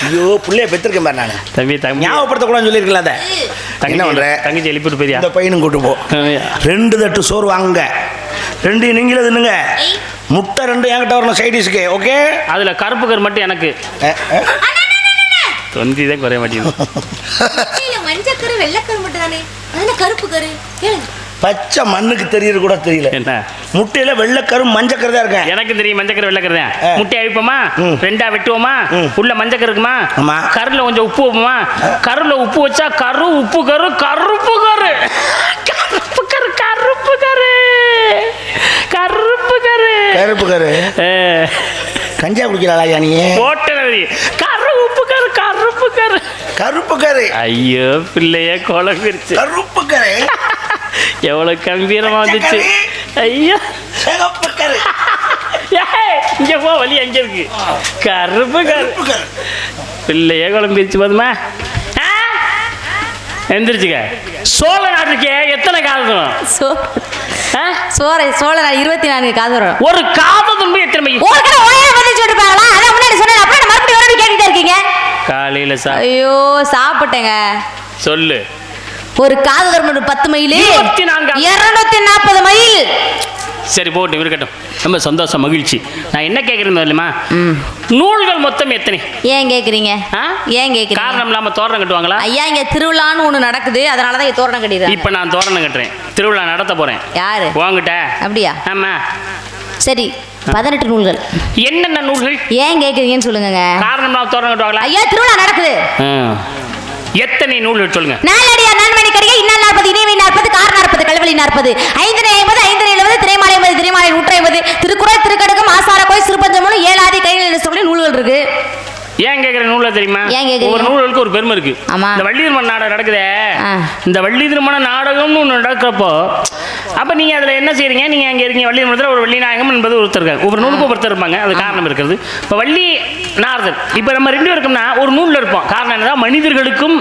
ஐயோ, பிள்ளைய பெற்றிருக்கேன் பாரு. நான் தம்பி தம்பி ஞாபகப்படுத்தக்கூடாதுன்னு சொல்லியிருக்கல. அதை என்ன பண்ணுறேன்? தங்கச்சி எழுப்பிட்டு போயியா? இந்த பையனும் கூட்டு போ. 2 தட்டு சோறு வாங்குங்க, 2 நீங்களே தின்னுங்க, முட்டை 2 என்கிட்ட வரணும் சைடிஷ்க்கு. ஓகே? அதில் கருப்பு கரு மட்டும் எனக்கு தொந்தி தான் குறைய மாட்டேங்குது. மஞ்சக்கரு வெள்ளக்கரு மட்டும் தானே, அதுல கருப்பு கரு. பச்சை மண்ணுக்கு தெரியறது கூட தெரியல. என்ன முட்டையில வெள்ளைக்கரு மஞ்சக்கரு தான் இருக்கேன். எனக்கு தெரியும், மஞ்சக்கரு வெள்ளக்கரு தான். முட்டை அவிப்போமா, 2ஆ வெட்டுவோமா, உள்ள மஞ்சக்கரு இருக்குமா, கருல கொஞ்சம் உப்பு வைப்போமா, கருல உப்பு வச்சா கரு உப்பு கரு கருப்பு கரு கருப்பு கரு கருப்பு கரு கருப்பு கரு கருப்பு கரு. கஞ்சா குடிக்கிறாளா நீ? போட்டனவரி கரு உப்பு கரு கருப்பு கரு கருப்பு கரு. ஐயோ பிள்ளைய குழம்பிருச்சு. கருப்பு கரு எவ்வளவு கம்பீரமா வந்துச்சு. ஐயோ சிகப்பு கரு. இங்க போ, வழி அங்க இருக்கு. கருப்பு கரு பிள்ளைய குழம்பிருச்சு. போதுமா? எந்திரிச்சுக்க. சோழ நாட்டுக்கு எத்தனை காதம்? சோழ 24 காதம். ஒரு காதம் எத்தனை மைல்? காலையில ஐயோ சாப்பிட்டேங்க. சொல்லு. ஒரு காதம் 10 மைல், 240 மைல். சரி போட்டு இருக்கட்டும், ரொம்ப சந்தோஷம், மகிழ்ச்சி. நான் என்ன கேட்கறேன் தெரியுமா? நூல்கள் மொத்தம் எத்தனை? ஏன் கேக்குறீங்க? ஏன் கேக்குறீங்க? காரணம் இல்லாம தோரணம் கட்டுவாங்களா? ஐயா, இங்க திருவிழான்னு ஒண்ணு நடக்குது, அதனாலதான் இங்க தோரணம் கட்டிடுறாங்க. இப்ப நான் தோரணம் கட்டுறேன், திருவிழா நடத்த போறேன். யாரு? வாங்கிட்ட. அப்படியா? ஆமா. சரி, 18 நூல்கள். என்னென்ன நூல்கள்? ஏன் கேட்குறீங்கன்னு சொல்லுங்க. காரணம் தோரணம் கட்டுவாங்களா? ஐயா திருவிழா நடக்குது. எத்தனை நூல்கள் சொல்லுங்க? நாலடியார் நன்மணி கடிகை இன்னல் 40 இனிமை 40 கார் 40 கல்வெளி 40 5 50 5 70 திரைமாலை 50 திரைமாலை 150 திருக்குறள் திருக்கடுகம் ஆசார கோயில் சிறுபஞ்சமூலம் 7 ஆதி கையில் சொல்லி நூல்கள் இருக்கு. ஏன் கேட்குற நூலை தெரியுமா? ஒவ்வொரு நூல்களுக்கு ஒரு பெருமை இருக்கு. இந்த வள்ளி திருமண நாடகம் நடக்குதே, இந்த வள்ளி திருமண நாடகம்னு ஒன்று நடக்கிறப்போ அப்போ நீங்கள் அதில் என்ன செய்றீங்க? நீங்கள் அங்கே இருக்கீங்க வள்ளி திருமணத்தில் ஒரு வள்ளி நாயகம் என்பது ஒருத்தர் இருக்காங்க. ஒவ்வொரு நூலுக்கும் ஒருத்தர் இருப்பாங்க. அது காரணம் இருக்கிறது. இப்போ வள்ளி நாரதர் இப்போ நம்ம 2 இருக்கோம்னா ஒரு நூலில் இருப்போம். காரணம் என்னன்னா மனிதர்களுக்கும்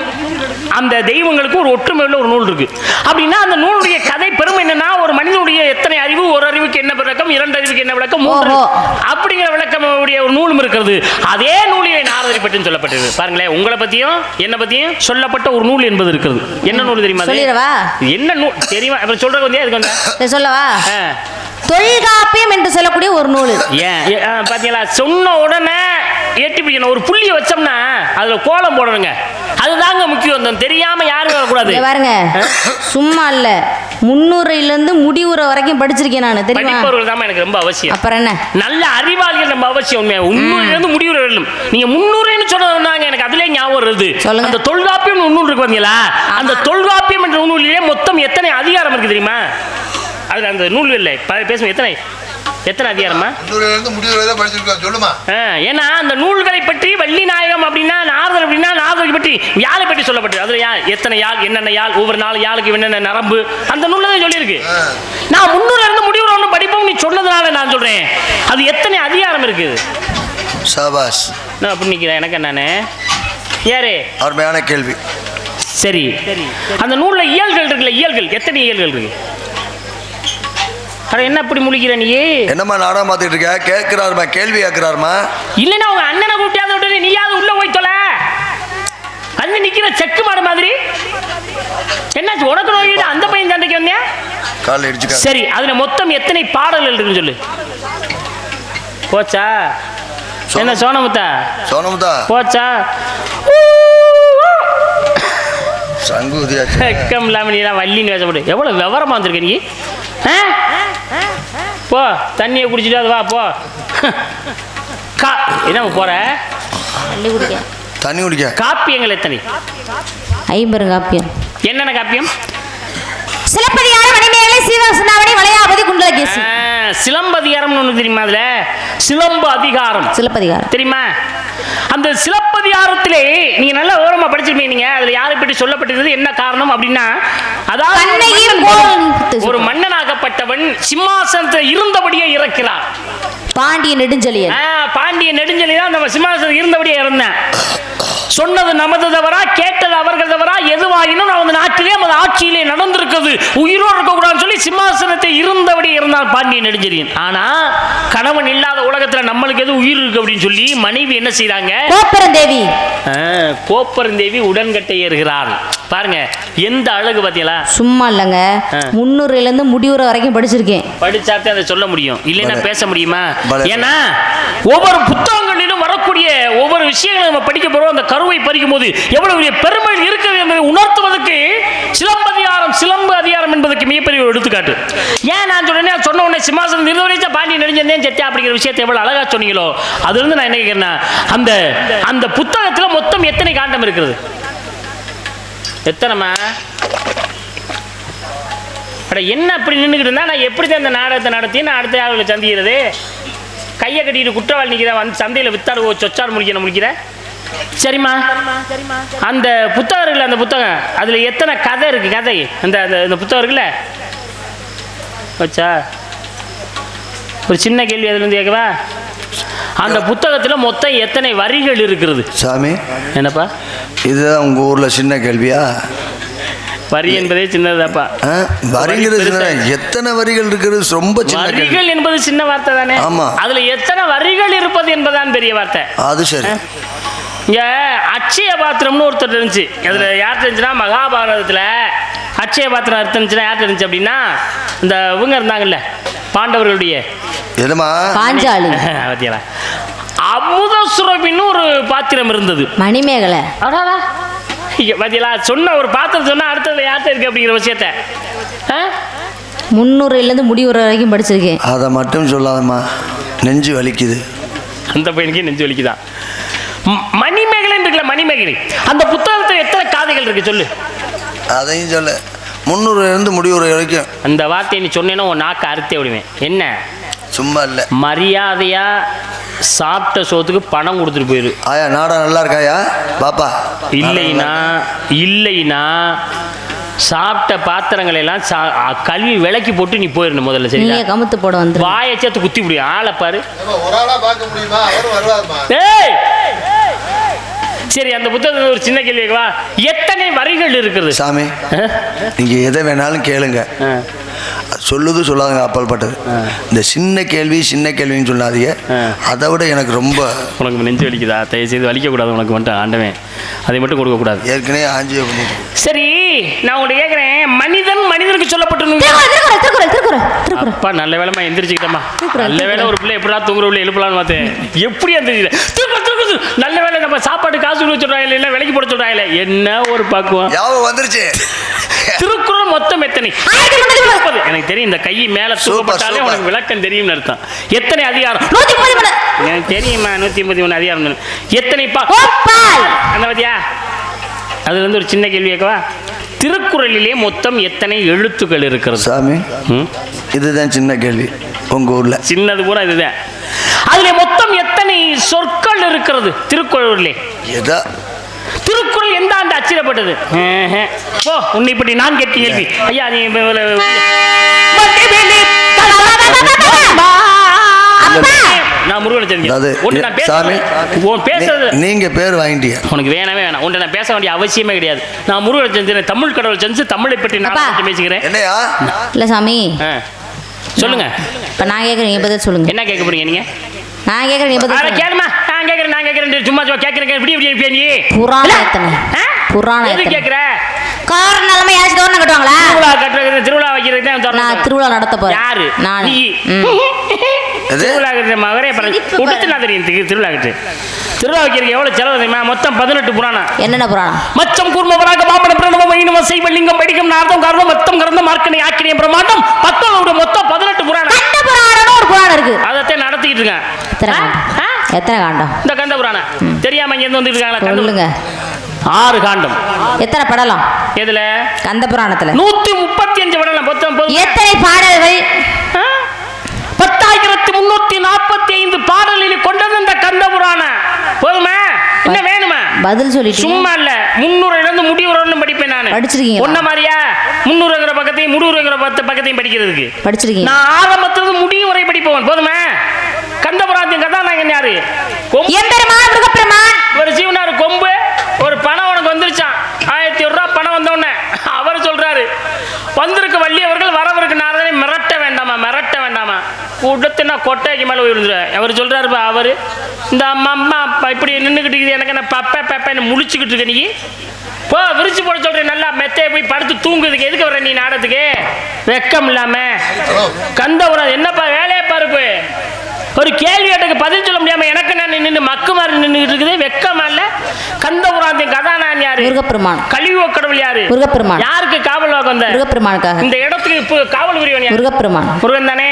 அந்த தெய்வங்களுக்கும் ஒரு ஒற்றுமையுள்ள ஒரு நூல் இருக்கு. அப்படின்னா அந்த நூலுடைய கதை பெருமை என்னன்னா, ஒரு மனிதனுடைய எத்தனை அறிவு, ஒரு அறிவுக்கு என்ன விளக்கம், 2 அறிவுக்கு என்ன விளக்கம், 3 அப்படிங்கிற விளக்கம் ஒரு நூலும் இருக்கிறது. அதே நூலிலே நாரதரை பற்றி சொல்லப்பட்டது. பாருங்களேன், உங்களை பத்தியும் என்ன பத்தியும் சொல்லப்பட்ட ஒரு நூல் என்பது இருக்கிறது. என்ன நூல் தெரியுமா? என்ன நூல் தெரியுமா? அப்புறம் சொல்றது வந்து அதுக்கு வந்து சொல்லவா? தொல்காப்பியம் என்று சொல்லக்கூடிய ஒரு நூல். ஏன் பாத்தீங்களா? சொன்ன உடனே எட்டி பிடிக்கணும். ஒரு புள்ளியை வச்சோம்னா அதுல கோலம் போடணுங்க. அதுதாங்க முக்கியம். அந்த தெரியாம யாரும் வரக்கூடாது. பாருங்க, சும்மா இல்ல, 300 முடிவுரை வரைக்கும் படிச்சிருக்கேன் நான். தெரியுமா? படிப்பவர்கள் தான் எனக்கு ரொம்ப அவசியம். அப்புறம் என்ன, நல்ல அறிவாளிகள் நம்ம அவசியம். 300 முடிவுரை வரணும். நீங்க 300 சொன்னதாங்க எனக்கு அதுல ஞாபகம் வருது. அந்த தொல்காப்பியம் நூல் இருக்கு பாத்தீங்களா? அந்த தொல்காப்பியம் என்ற நூலிலே மொத்தம் எத்தனை அதிகாரம் இருக்கு தெரியுமா? அது அந்த நூல் இல்லை பேசுவோம். எத்தனை அதிகாரமா? ஏன்னா அந்த நூல்களை பற்றி வள்ளி நாயகம் அப்படின்னா நாரதர் அப்படின்னா நாரதரை பற்றி யாழை பற்றி சொல்லப்பட்டது. அதுல எத்தனை யாழ், என்னென்ன யாழ், ஒவ்வொரு நாள் யாழுக்கு என்னென்ன நரம்பு, அந்த நூல்ல தான் சொல்லியிருக்கு. நான் 300 முடிவுரை ஒன்று படிப்போம் நீ சொன்னதுனால நான் சொல்றேன். அது எத்தனை அதிகாரம் இருக்கு? சாபாஸ். நான் அப்படி நிற்கிறேன். எனக்கு என்னன்னு யாரு அருமையான கேள்வி. சரி, அந்த நூல்ல இயல்கள் இருக்குல்ல, இயல்கள் எத்தனை இயல்கள் இருக்கு? என்ன இப்படி முழிக்கிற நீ? என்னம்மா நாடகம் பார்த்துட்டு இருக்க? கேட்கிறாருமா, கேள்வி கேட்கிறாருமா. இல்லைன்னா உங்க அண்ணனை கூட்டியாவது விட்டு நீயாவது உள்ள போய் தொலை. வந்து நிக்கிற செக்கு மாடு மாதிரி. என்னாச்சு உனக்கு நோய்? அந்த பையன் சண்டைக்கு வந்தேன் கால் இடிச்சு. சரி, அதுல மொத்தம் எத்தனை பாடல்கள் இருக்குன்னு சொல்லு. போச்சா? என்ன சோனமுத்தா? சோனமுத்தா போச்சா? சங்கம் இல்லாம நீ வள்ளின்னு பேசப்படு. எவ்வளவு விவரமா வந்திருக்க நீ? போ தண்ணியை குடிச்சிட்டு அது வா போ. என்ன போற? தண்ணி குடிக்க. காப்பியங்கள் எத்தனை? 50 காப்பியம். என்னென்ன காப்பியம்? சிலப்பதிகாரம், மணிமேகலை, சீவகசிந்தாமணி, வளையாபதி, குண்டலகேசி. சிலம்பதிகாரம் ஒன்று தெரியுமா? அதுல சிலம்பு அதிகாரம், சிலப்பதிகாரம் தெரியுமா? அந்த சிலப்பதிகாரத்திலே நீங்க நல்ல விவரமா படிச்சிருப்பீங்க. நீங்க அதுல யாரை பற்றி சொல்லப்பட்டிருக்கிறது, என்ன காரணம் அப்படின்னா, அதாவது ஒரு மன்னனாகப்பட்டவன் சிம்மாசனத்தில் இருந்தபடியே இறக்கிறார். பாண்டிய நெடுஞ்செழியன். பாண்டிய நெடுஞ்செழியன் அந்த சிம்மாசனத்தில் இருந்தபடியே இறந்தான். சொன்னது நமது தவறா, கேட்டது அவர்கள் தவறா, எதுவாயினும் நமது நாட்டிலே நமது ஆட்சியிலே நடந்திருக்கிறது, உயிரோடு இருக்கக்கூடாதுன்னு சொல்லி சிம்மாசனத்தை இருந்தபடி இருந்தான் பாண்டிய நெடுஞ்செழியன். ஆனா கணவன் இல்லாத உலகத்துல நம்மளுக்கு எது உயிர் இருக்கு அப்படின்னு சொல்லி மனைவி என்ன செய்யறாங்க? கோப்பரந்தேவி. கோப்பரந்தேவி உடன்கட்டை ஏறுகிறாள். பாருங்க எந்த அழகு பாத்தீங்களா? சும்மா இல்லங்க, 300 முடிவுரை வரைக்கும் படிச்சிருக்கேன். படிச்சாத்தே அதை சொல்ல முடியும், இல்லைன்னா பேச முடியுமா? ஏன்னா ஒவ்வொரு புத்தகங்களிலும் வரக்கூடிய ஒவ்வொரு விஷயங்களை நம்ம படிக்க போறோம். அந்த கருவை பறிக்கும் போது எவ்வளவு பெருமை இருக்குது என்பதை உணர்த்துவதற்கு சிலம்பதிகாரம், சிலம்பு அதிகாரம் என்பதற்கு மிகப்பெரிய ஒரு எடுத்துக்காட்டு. ஏன் நான் சொன்னேன், சொன்ன உடனே சிம்மாசனம் இருந்தவரைச்சா பாண்டி நெடுஞ்செழியன் செத்தா அப்படிங்கிற விஷயத்தை எவ்வளவு அழகா சொன்னீங்களோ, அதுல இருந்து நான் என்ன கேட்கிறேன்னா, அந்த புத்தகத்துல மொத்தம் எத்தனை காண்டம் இருக்கிறது? எத்தனைமா? என்ன அப்படி நின்றுக்கிட்டு இருந்தா நான் எப்படி தான் இந்த நாடகத்தை நடத்தி நான் அடுத்த ஆளுகளை சந்திக்கிறது? கையை கட்டிட்டு குற்றவாளி நிற்கிறேன், வந்து சந்தையில் வித்தாடு சொச்சாடு முடிக்கிறேன். சரிம்மா, அந்த புத்தகம் இருக்குல்ல, அந்த புத்தகம் அதுல எத்தனை கதை இருக்கு? கதை அந்த புத்தகம் இருக்குல்ல வச்சா ஒரு சின்ன கேள்வி அதுல இருந்து கேட்கவா? அந்த புத்தகத்துல மொத்தம் எத்தனை வரிகள் இருக்கிறது? சாமி என்னப்பா இதுதான் உங்க ஊர்ல சின்ன கேள்வியா? வரி என்பதே சின்னதாப்பா. எத்தனை வரிகள் இருக்கிறது? ரொம்ப சின்ன. வரிகள் என்பது சின்ன வார்த்தை தானே? ஆமா. அதுல எத்தனை வரிகள் இருப்பது என்பதுதான் பெரிய வார்த்தை. அது சரி. இங்க அட்சய பாத்திரம்னு ஒருத்தர் இருந்துச்சு. அதுல யார்கிட்ட இருந்துச்சுன்னா, மகாபாரதத்துல அட்சய பாத்திரம் அர்த்தம் இருந்துச்சுன்னா யார்கிட்ட இருந்துச்சு அப்படின்னா, இந்த இவங்க இருந்தாங்கல்ல பாண்டவர்களுடைய பாஞ்சாலி. அமுத சுரபின்னு ஒரு பாத்திரம் இருந்தது. மணிமேகலை. பாத்தீங்களா? சொன்ன ஒரு பாத்திரம் சொன்னா அடுத்தது யார்கிட்ட இருக்கு அப்படிங்கிற விஷயத்த 300 முடிவுரை வரைக்கும் படிச்சிருக்கேன். அதை மட்டும் சொல்லாதம்மா. நெஞ்சு வலிக்குது. அந்த பையனுக்கே நெஞ்சு வலிக்குதான். மணிமேகலை இருக்குல்ல, மணிமேகலை, அந்த புத்தகத்தில் எத்தனை காதைகள் இருக்கு சொல்லு. அதையும் சொல்ல, 300 முடிவுரை வரைக்கும். அந்த வார்த்தையை நீ சொன்னேன்னா உன் நாக்க அறுத்தே விடுவேன். என்ன சும்மா இல்லை, மரியாதையா சாப்பிட்ட சோத்துக்கு பணம் கொடுத்துட்டு போயிரு. ஆயா நாடா நல்லா இருக்காயா பாப்பா? இல்லைனா சாப்பிட்ட பாத்திரங்களை எல்லாம் கழுவி விளக்கி போட்டு நீ போயிடணும் முதல்ல. சரி, கமுத்து போட வந்து வாயை சேர்த்து குத்தி முடியும். ஆளை பாரு. சரி, அந்த புத்தகத்தில் ஒரு சின்ன கேள்விவா, எத்தனை வரிகள் இருக்கிறது சாமி? நீங்க எதை வேணாலும் கேளுங்க, சொல்லுது சொல்லாதுங்க அப்பால்பட்டது. இந்த சின்ன கேள்வின்னு சொல்லாதீங்க. அதை விட எனக்கு ரொம்ப உனக்கு நெஞ்சு வலிக்குதா? தயவு செய்து வலிக்கக்கூடாது உனக்கு மட்டும். ஆண்டவன் அதை மட்டும் கொடுக்கக்கூடாது. ஏற்கனவே ஆஞ்சியோ பண்ணி. சரி, நான் உங்கள்கிட்ட கேட்குறேன், மனிதனுக்கு சொல்லப்பட்டு அப்பா நல்ல வேலைமா எந்திரிச்சுக்கிட்டமா. நல்ல வேலை ஒரு பிள்ளை எப்படா தூங்குற பிள்ளை எழுப்பலான்னு பார்த்தேன். எப்படி எந்திரிச்சு நல்ல வேலை நம்ம சாப்பாடு காசு சொல்றாங்க இல்லை விலைக்கு போட சொல்றாங்க. என்ன ஒரு பக்குவம் வந்துருச்சு. திருக்குறள் மொத்தம் எத்தனை? எனக்கு தெரியும், இந்த கை மேல தூக்கப்பட்டாலே உனக்கு விளக்கம் தெரியும்னு அர்த்தம். எத்தனை அதிகாரம்? எனக்கு தெரியுமா, 133 அதிகாரம். எத்தனை அந்த பத்தியா? அதுல இருந்து ஒரு சின்ன கேள்வி கேட்கவா? திருக்குறளிலே மொத்தம் எத்தனை எழுத்துக்கள் இருக்கிறது சாமி? இதுதான் சின்ன கேள்வி. உங்க ஊர்ல சின்னது கூட இதுதான். அதுல மொத்தம் எத்தனை சொற்கள் இருக்கிறது திருக்குறளிலே? திருக்குறள் எந்த ஆண்டு அச்சிடப்பட்டது? ஓ, உன்னை இப்படி நான் கேட்க கேள்வி. ஐயா நீ நான் முருகன் பேசுறது நீங்க பேர் வாங்கிட்டீங்க. உனக்கு வேணவே வேணாம். உன்னை நான் பேச வேண்டிய அவசியமே கிடையாது. நான் முருகன் செஞ்சேன், தமிழ் கடவுள் செஞ்சு தமிழை பற்றி நான் பேசிக்கிறேன். என்னையா? இல்ல சாமி சொல்லுங்க. இப்ப நான் கேட்கறேன், பதில் சொல்லுங்க. என்ன கேட்க போறீங்க நீங்க? நான் கேட்கறேன், பதில் கேளுமா. நான் கேட்கறேன் சும்மா கேட்கறேன். இப்படி நீ புராணம் எத்தனை? புராணம் எது கேட்கற? காரணம் நிலைமை யாச்சு தோரணம் கட்டுவாங்களா? திருவிழா கட்டுறது, திருவிழா வைக்கிறது. நான் திருவிழா நடத்த போறேன். யாரு? நான். திருவிழா கட்டுற மகரே கொடுத்து நான் தெரியும். திருவிழா கட்டு திருவிழா வைக்கிறதுக்கு எவ்வளவு செலவு தெரியுமா? மொத்தம் 18 புராணம். என்னென்ன புராணம்? மச்சம் கூர்மவராக மாமன பிரணவ வைணவ சைவலிங்கம் படிக்கும் நார்த்தம் காரணம் மொத்தம் கறந்த மார்க்கனை ஆக்கினிய பிரமாண்டம் மொத்தம் 18 புராணம். கந்த புராணம் ஒரு புராணம் இருக்கு. அதை நடத்திட்டு இருக்கேன். எத்தனை காண்டம்? இந்த கந்த புராணம் தெரியாம இங்க இருந்து வந்துட்டு இருக்காங்களா? சொல்லுங்க. 6 காண்டம். எத்தனை படலம்? எதுல? கந்த புராணத்துல 135 படலம். மொத்தம் எத்தனை பாடல்கள்? 10,345 பாடல்களில் கொண்டது இந்த கந்த புராணம். போதுமா? என்ன வேணுமா? பதில் சொல்லிட்டு சும்மா இல்ல, 300 இருந்து முடிவுறன்னு படிப்பேன் நான். படிச்சிருக்கீங்க? ஒன்ன மாதிரியா 300ங்கிற பக்கத்தையும் 300ங்கிற பக்கத்தையும் படிக்கிறதுக்கு படிச்சிருக்கீங்க? நான் ஆரம்பத்துல முடிவு வரை படிப்பவன். போதுமா? கந்த புராணத்தின் கதாநாயகன் யாரு? ஒரு ஜீவனாரு கொம்பு. ஒரு பணம் உனக்கு வந்துருச்சான், 1000 ரூபாய் பணம் வந்த உடனே அவர் சொல்றாரு, வந்திருக்க வள்ளி அவர்கள் வரவருக்கு நாரதனை மிரட்ட வேண்டாமா கூட்டத்தினா கொட்டைக்கு மேல விழுந்துரு. அவர் சொல்றாரு, அவரு இந்த அம்மா இப்படி நின்றுக்கிட்டு எனக்கு என்ன பப்ப முழிச்சுக்கிட்டு இருக்க, நீ போ விரிச்சு போட சொல்றேன். நல்லா மெத்தையை போய் படுத்து தூங்குறதுக்கு எதுக்கு வர்ற நீ நாடகத்துக்கு? வெக்கம் இல்லாம கந்தபுரம் என்னப்பா வேலையை பாருப்பு. ஒரு கேள்வி கேட்டக்கு பதில் சொல்ல முடியாம எனக்கு நான் நின்று மக்கு மாதிரி நின்றுட்டு இருக்குது. வெக்கமா இல்ல? கந்தபுராணத்தின் கதாநாயகன் யாரு? முருகப்பெருமான். கலியுக கடவுள் யாரு? முருகப்பெருமான். யாருக்கு காவல் வாங்க வந்த? முருகப்பெருமானுக்காக. இந்த இடத்துக்கு இப்போ காவல் புரியவன் யாரு? முருகப்பெருமான். முருகன் தானே.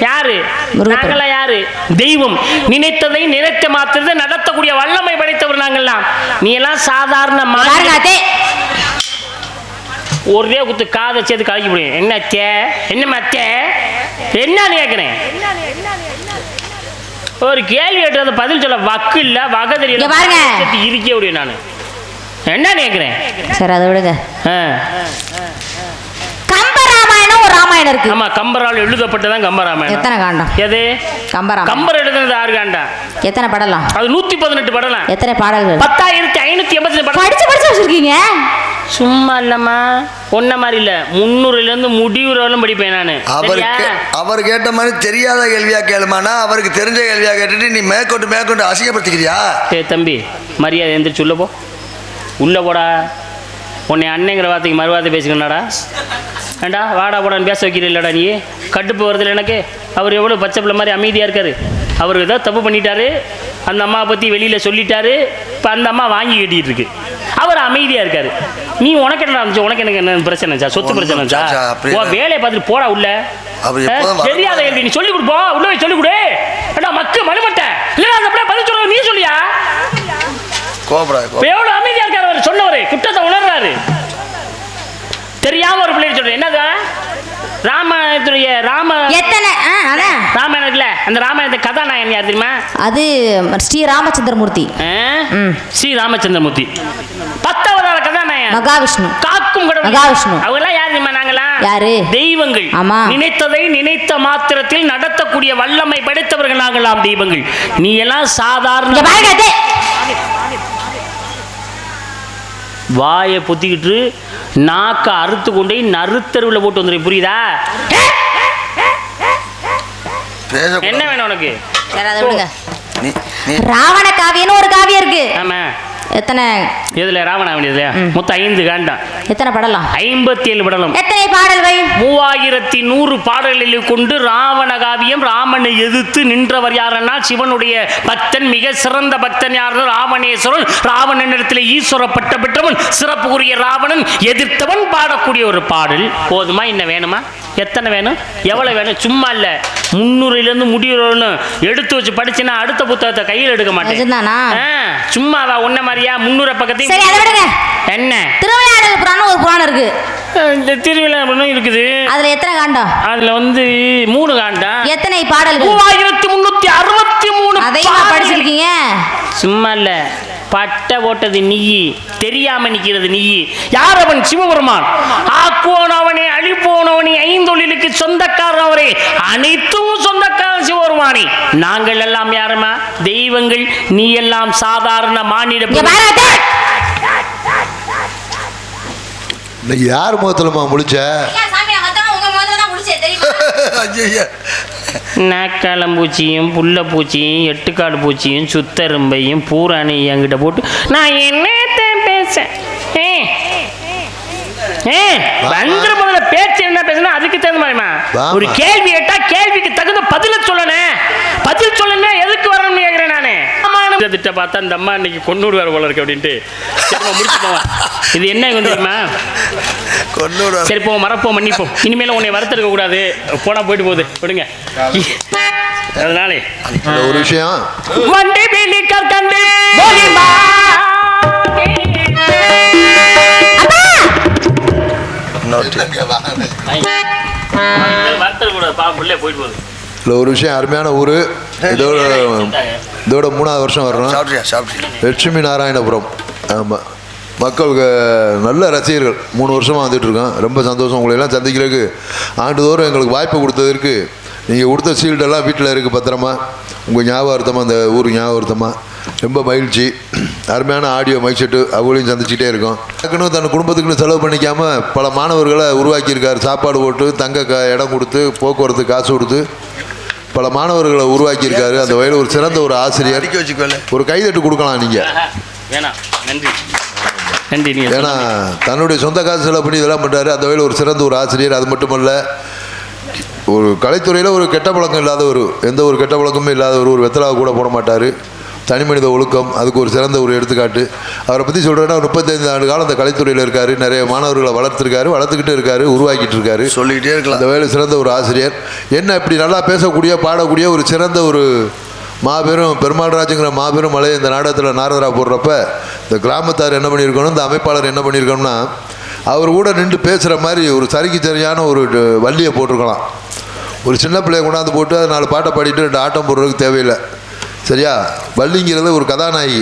யாரு? நாங்கள்லாம் யாரு? தெய்வம். நினைத்ததை நினைத்த மாத்திரத்தை நடத்தக்கூடிய வல்லமை படைத்தவர் நாங்கள்லாம். நீ எல்லாம் சாதாரண ஒரே குத்து காதை சேர்த்து கலக்கி முடியும். என்ன மத்தே என்னன்னு கேட்கிறேன். ஒரு கேள்வி கேட்டது பதில் சொல்ல வக்கு இல்ல, வகை தெரியல, இருக்கே முடியும். நான் என்ன கேட்கிறேன். சரி, அதை விடுங்க. கம்பராமாயணம் ஒரு ராமாயணம் இருக்கு. ஆமா, கம்பரால் எழுதப்பட்டதான் கம்பராமாயணம். எத்தனை காண்டம்? எது? கம்பர் எழுதுனது 6 காண்டம். எத்தனை படலாம்? அது 118 படலாம். எத்தனை பாடல்கள்? 10,585 படம். படிச்சு வச்சிருக்கீங்க. சும்மா இல்லம்மா, ஒன்ன மாதிரி இல்ல, 300ல இருந்து முடிவுறவளும் படிப்பேன் நானு. அவர் கேட்ட மாதிரி தெரியாத கேள்வியா கேளுமானா, அவருக்கு தெரிஞ்ச கேள்வியா கேட்டுட்டு நீ மேற்கொண்டு அசிங்கப்படுத்திக்கிறியா? தம்பி, மரியாதை எந்திரிச்சு உள்ள போ. உள்ள போடா. உன்னை அன்னைங்கிற வார்த்தைக்கு மறுவார்த்தை பேசிக்கணும்டா. ஏண்டா வாடா போடான்னு பேச வைக்கிற இல்லடா நீ. கட்டுப்பு வருதுல எனக்கு. அவர் எவ்வளோ பச்சை பிள்ளை மாதிரி அமைதியாக இருக்காரு. அவர் ஏதோ தப்பு பண்ணிட்டாரு, அந்த அம்மாவை பற்றி வெளியில் சொல்லிட்டாரு. இப்போ அந்த அம்மா வாங்கி கட்டிகிட்டு இருக்கு, அவர் அமைதியாக இருக்காரு. நீ உனக்கு என்ன இருந்துச்சு? உனக்கு எனக்கு என்ன பிரச்சனை சார்? சொத்து பிரச்சனை சார்? வேலையை பார்த்துட்டு போடா உள்ள. தெரியாத கேள்வி நீ சொல்லிக் கொடுப்போம். உள்ள போய் சொல்லிக் கொடு. ஏடா மக்கு மலுமட்ட இல்ல அந்த பிள்ளை பதில் சொல்ற நீ சொல்லியா கோபப்படாத எவ்வளவு அமைதியா இருக்காரு அவர் சொன்னவரு குற்றத்தை உணர்றாரு தெரியாம ஒரு பிள்ளை சொல்றேன் என்னது ராமாயணத்துடைய ராமாயணத்துல அந்த ராமாயணத்தை கதாநாயகன் யார் தெரியுமா அது ஸ்ரீ ராமச்சந்திரமூர்த்தி ஸ்ரீ ராமச்சந்திரமூர்த்தி 10வது கதாநாயகன் மகாவிஷ்ணு காக்கும் கடவுள் மகாவிஷ்ணு அவங்க எல்லாம் யார் தெரியுமா நாங்களாம் யாரு தெய்வங்கள் ஆமா நினைத்ததை நினைத்த மாத்திரத்தில் நடத்தக்கூடிய வல்லமை படைத்தவர்கள் நாங்களாம் தெய்வங்கள் நீ எல்லாம் சாதாரண வாயை பொத்திக்கிட்டு நாக்க அறுத்து கொண்டே நறுத்தருவில் போட்டு வந்துடும் புரியுதா என்ன வேணும் உனக்கு ராவண காவியன்னு ஒரு காவியம் இருக்கு ஆமா எத்தனை இதுல ராவணாவணி இதுல மொத்தம் 5 காண்டம் எத்தனை படலாம் 57 படலம் எத்தனை பாடல்கள் 3100 பாடல்களை கொண்டு ராவண காவியம் ராமனை எதிர்த்து நின்றவர் யாருன்னா சிவனுடைய பக்தன் மிக சிறந்த பக்தன் யார் ராவணேஸ்வரன் ராவணனிடத்தில் ஈஸ்வர பட்ட பெற்றவன் சிறப்புக்குரிய ராவணன் எதிர்த்தவன் பாடக்கூடிய ஒரு பாடல் போதுமா என்ன வேணுமா எத்தனை வேணும் எவ்வளவு வேணும் சும்மா இல்ல 300லேருந்து முடிவுன்னு எடுத்து வச்சு படிச்சுன்னா அடுத்த புத்தகத்தை கையில் எடுக்க மாட்டேன் சும்மாவா ஒன்ன மாதிரியா 300 பக்கத்தையும் என்ன திருவிளையாடல் புராணம் ஒரு புராணம் இருக்கு இந்த திருவிளையாடல் இருக்குது அதுல எத்தனை காண்டம் அதுல வந்து 3 காண்டம் எத்தனை பாடல்கள் 3363 அதையும் படிச்சிருக்கீங்க சும்மா இல்ல பட்ட ஓட்டது நீ தெரியாம நிக்கிறது நீ யார் அவன் சிவபெருமான் ஆக்குவோனவனே அழிப்போனவனே ஐந்தொழிலுக்கு சொந்தக்காரன் அவரே அனைத்தும் சொந்தக்காரன் சிவபெருமானே நாங்கள் எல்லாம் யாருமா தெய்வங்கள் நீ எல்லாம் சாதாரண மானிட யார் முகத்துலமா முடிச்ச நாக்காளம்பூச்சியும் புள்ளப்பூச்சியும் எட்டுக்காடு பூச்சியும் சுத்தரும்பையும் பூரானையும் என்கிட்ட போட்டு நான் என்னத்தான் பேச வந்துற முதல்ல பேச்சு என்ன பேசுனா அதுக்கு தகுந்த மாதிரிமா ஒரு கேள்வி கேட்டா கேள்விக்கு தகுந்த பதில சொல்லணும் பதில் சொல்லணும் எதுக்கு வரணும்னு கேட்கிறேன் நானு திட்ட பார்த்தா அந்த அம்மா இன்னைக்கு கொன்னூறு வேற போல இருக்கு அப்படின்ட்டு முடிச்சு போவான் இது என்ன தெரியுமா சரி போ மறப்போம் மன்னிப்போம் இனிமேல உன்னை வறுத்தெடுக்க கூடாது போனா போயிட்டு போகுது விடுங்க அதனாலே ஒரு விஷயம் வண்டி வேலி கற்கண்டு இல்லை ஒரு விஷயம் அருமையான ஊர் இதோட 3வது வருஷம் வர்றோம் லட்சுமி நாராயணபுரம் ஆமாம் மக்களுக்கு நல்ல ரசிகர்கள் 3 வருஷமாக வந்துட்டுருக்கோம் ரொம்ப சந்தோஷம் உங்களை எல்லாம் சந்திக்கிறதுக்கு ஆண்டுதோறும் எங்களுக்கு வாய்ப்பு கொடுத்ததற்கு நீங்கள் கொடுத்த சீல்டெல்லாம் வீட்டில் இருக்குது பத்திரமா உங்கள் ஞாபகார்த்தமாக அந்த ஊர் ஞாபகார்த்தமாக ரொம்ப மகிழ்ச்சி அருமையான ஆடியோ மைக் செட்டு அவங்களையும் சந்திச்சுட்டே இருக்கோம் டக்குன்னு தன் குடும்பத்துக்குன்னு செலவு பண்ணிக்காமல் பல மாணவர்களை உருவாக்கியிருக்கார் சாப்பாடு போட்டு தங்க இடம் கொடுத்து போக்குவரத்து காசு கொடுத்து பல மாணவர்களை உருவாக்கியிருக்காரு அந்த வகையில் ஒரு சிறந்த ஒரு ஆசிரியர் ஒரு கைதட்டு கொடுக்கலாம் நீங்கள் ஏன்னா தன்னுடைய சொந்த காசு செலவு பண்ணி இதெல்லாம் பண்ணுறாரு அந்த வகையில் ஒரு சிறந்த ஒரு ஆசிரியர் அது மட்டுமல்ல ஒரு கலைத்துறையில் ஒரு கெட்ட பழக்கம் இல்லாதவர் எந்த ஒரு கெட்ட பழக்கமே இல்லாதவர் ஒரு வெத்தலாக கூட போட மாட்டார் தனி மனித ஒழுக்கம் அதுக்கு ஒரு சிறந்த ஒரு எடுத்துக்காட்டு அவரை பற்றி சொல்கிறேன்னா 35 ஆண்டு காலம் அந்த கலைத்துறையில் இருக்கார் நிறைய மாணவர்களை வளர்த்துக்கிட்டு இருக்காரு உருவாக்கிட்டு இருக்காரு சொல்லிக்கிட்டே இருக்கலாம் அந்த வேலை சிறந்த ஒரு ஆசிரியர் என்ன இப்படி நல்லா பேசக்கூடிய பாடக்கூடிய ஒரு சிறந்த ஒரு மாபெரும் பெருமாள் ராஜுங்கிற மாபெரும் மலையை இந்த நாடகத்தில் நாரதரா போடுறப்ப இந்த கிராமத்தார் என்ன பண்ணியிருக்கணும் இந்த அமைப்பாளர் என்ன பண்ணியிருக்கணும்னா அவர் கூட நின்று பேசுகிற மாதிரி ஒரு சரிக்கு சரியான ஒரு வள்ளியை போட்டிருக்கலாம் ஒரு சின்ன பிள்ளைய கொண்டாந்து போட்டு அது 4 பாட்டை பாடிட்டு 2 ஆட்டம் போடுறதுக்கு தேவையில்லை சரியா வள்ளிங்கிறது ஒரு கதாநாயகி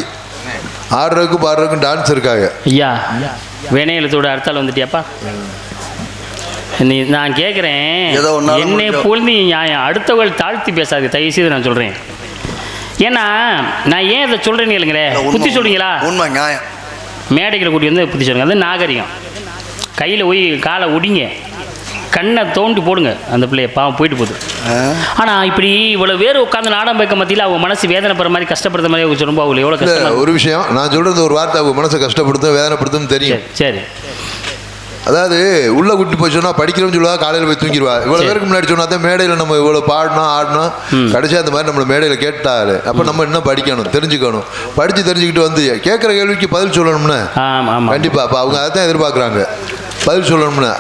ஆடுறதுக்கும் பாடுறதுக்கும் டான்ஸ் இருக்காங்க ஐயா வினையெழுத்தோட அர்த்தால் வந்துட்டியாப்பா நீ நான் கேட்குறேன் என்னை போல் நீ நியாயம் அடுத்தவர்கள் தாழ்த்தி பேசாது தயவு செய்து நான் சொல்கிறேன் ஏன்னா நான் ஏன் இதை சொல்கிறேன்னு இல்லைங்களே புத்தி சொல்கிறீங்களா உண்மை நியாயம் மேடைகளை கூட்டி வந்து புத்தி சொல்லுங்க அது நாகரிகம் கையில் போய் காலை ஒடிங்க கண்ணை தோண்டி போடுங்க அந்த பிள்ளைய பாவம் போயிட்டு போகுது ஆனால் இப்படி இவ்வளோ பேர் உட்காந்து நாடகம் வைக்க மத்தியில் அவங்க மனசு வேதனைப்படுற மாதிரி கஷ்டப்படுற மாதிரி ரொம்ப அவங்களுக்கு எவ்வளோ கஷ்டம் ஒரு விஷயம் நான் சொல்கிறது ஒரு வார்த்தை அவங்க மனசை கஷ்டப்படுத்தும் வேதனைப்படுத்தும் தெரியும் சரி அதாவது உள்ள கூட்டி போய் சொன்னா படிக்கிறோம்னு சொல்லுவா காலையில் போய் தூங்கிடுவா இவ்வளோ பேருக்கு முன்னாடி சொன்னா தான் மேடையில் நம்ம இவ்வளோ பாடணும் ஆடணும் கடைசியாக அந்த மாதிரி நம்மளை மேடையில் கேட்டாரு அப்போ நம்ம என்ன படிக்கணும் தெரிஞ்சுக்கணும் படித்து தெரிஞ்சுக்கிட்டு வந்து கேட்குற கேள்விக்கு பதில் சொல்லணும்னு கண்டிப்பாக அப்போ அவங்க அதை தான் எதிர்பார்க்குறாங்க பதில் சொல்லணும்னு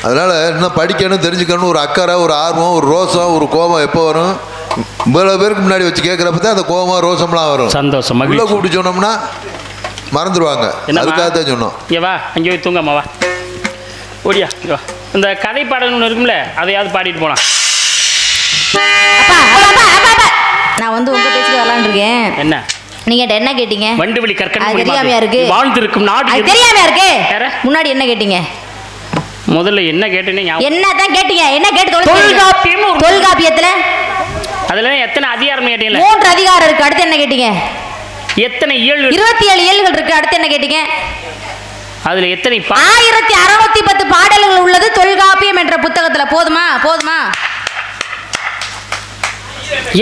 அதனால் இன்னும் படிக்கணும் தெரிஞ்சுக்கணும் ஒரு அக்கறை ஒரு ஆர்வம் ஒரு ரோசம் ஒரு கோபம் எப்போ வரும் இவ்வளவு பேருக்கு முன்னாடி வச்சு கேட்குறப்ப தான் அந்த கோபம் ரோசம்லாம் வரும். சந்தோஷம், உள்ள மகிழ்ச்சி. கூப்பிட்டு சொன்னோம்னா மறந்துடுவாங்க. அதுக்காக தான் சொன்னோம். இங்கே வா, அங்கே போய் தூங்கம்மா வா. ஓடியா இங்கே வா. இந்த கதை பாடல் ஒன்று இருக்கும்ல, அதையாவது பாடிட்டு போலாம். நான் வந்து உங்க பேச்சுக்கு வரலான்னு இருக்கேன். என்ன நீங்க என்ன கேட்டீங்க? வண்டுவெளி கற்கண்டு அது தெரியாமையா இருக்கு? வாழ்ந்திருக்கும் நாடு அது எது? தெரியாமையா இருக்கு? வேற? முன்னாடி என்ன கேட்டீங்க? முதல்ல என்ன கேட்டேனே ஞாபகம். என்னதான் கேட்டீங்க? என்ன கேட்டு தொல்காப்பியம் ஒரு- தொல்காப்பியத்துல அதுல எத்தனை அதிகாரம் கேட்டீங்கல்ல? 3 அதிகாரம் இருக்கு. அடுத்து என்ன கேட்டீங்க? எத்தனை ஏழு? 27 ஏழுகள் இருக்கு. அடுத்து என்ன கேட்டீங்க? அதுல எத்தனை 1610 பாடல்கள் உள்ளது தொல்காப்பியம் என்ற புத்தகத்துல. போதுமா? போதுமா?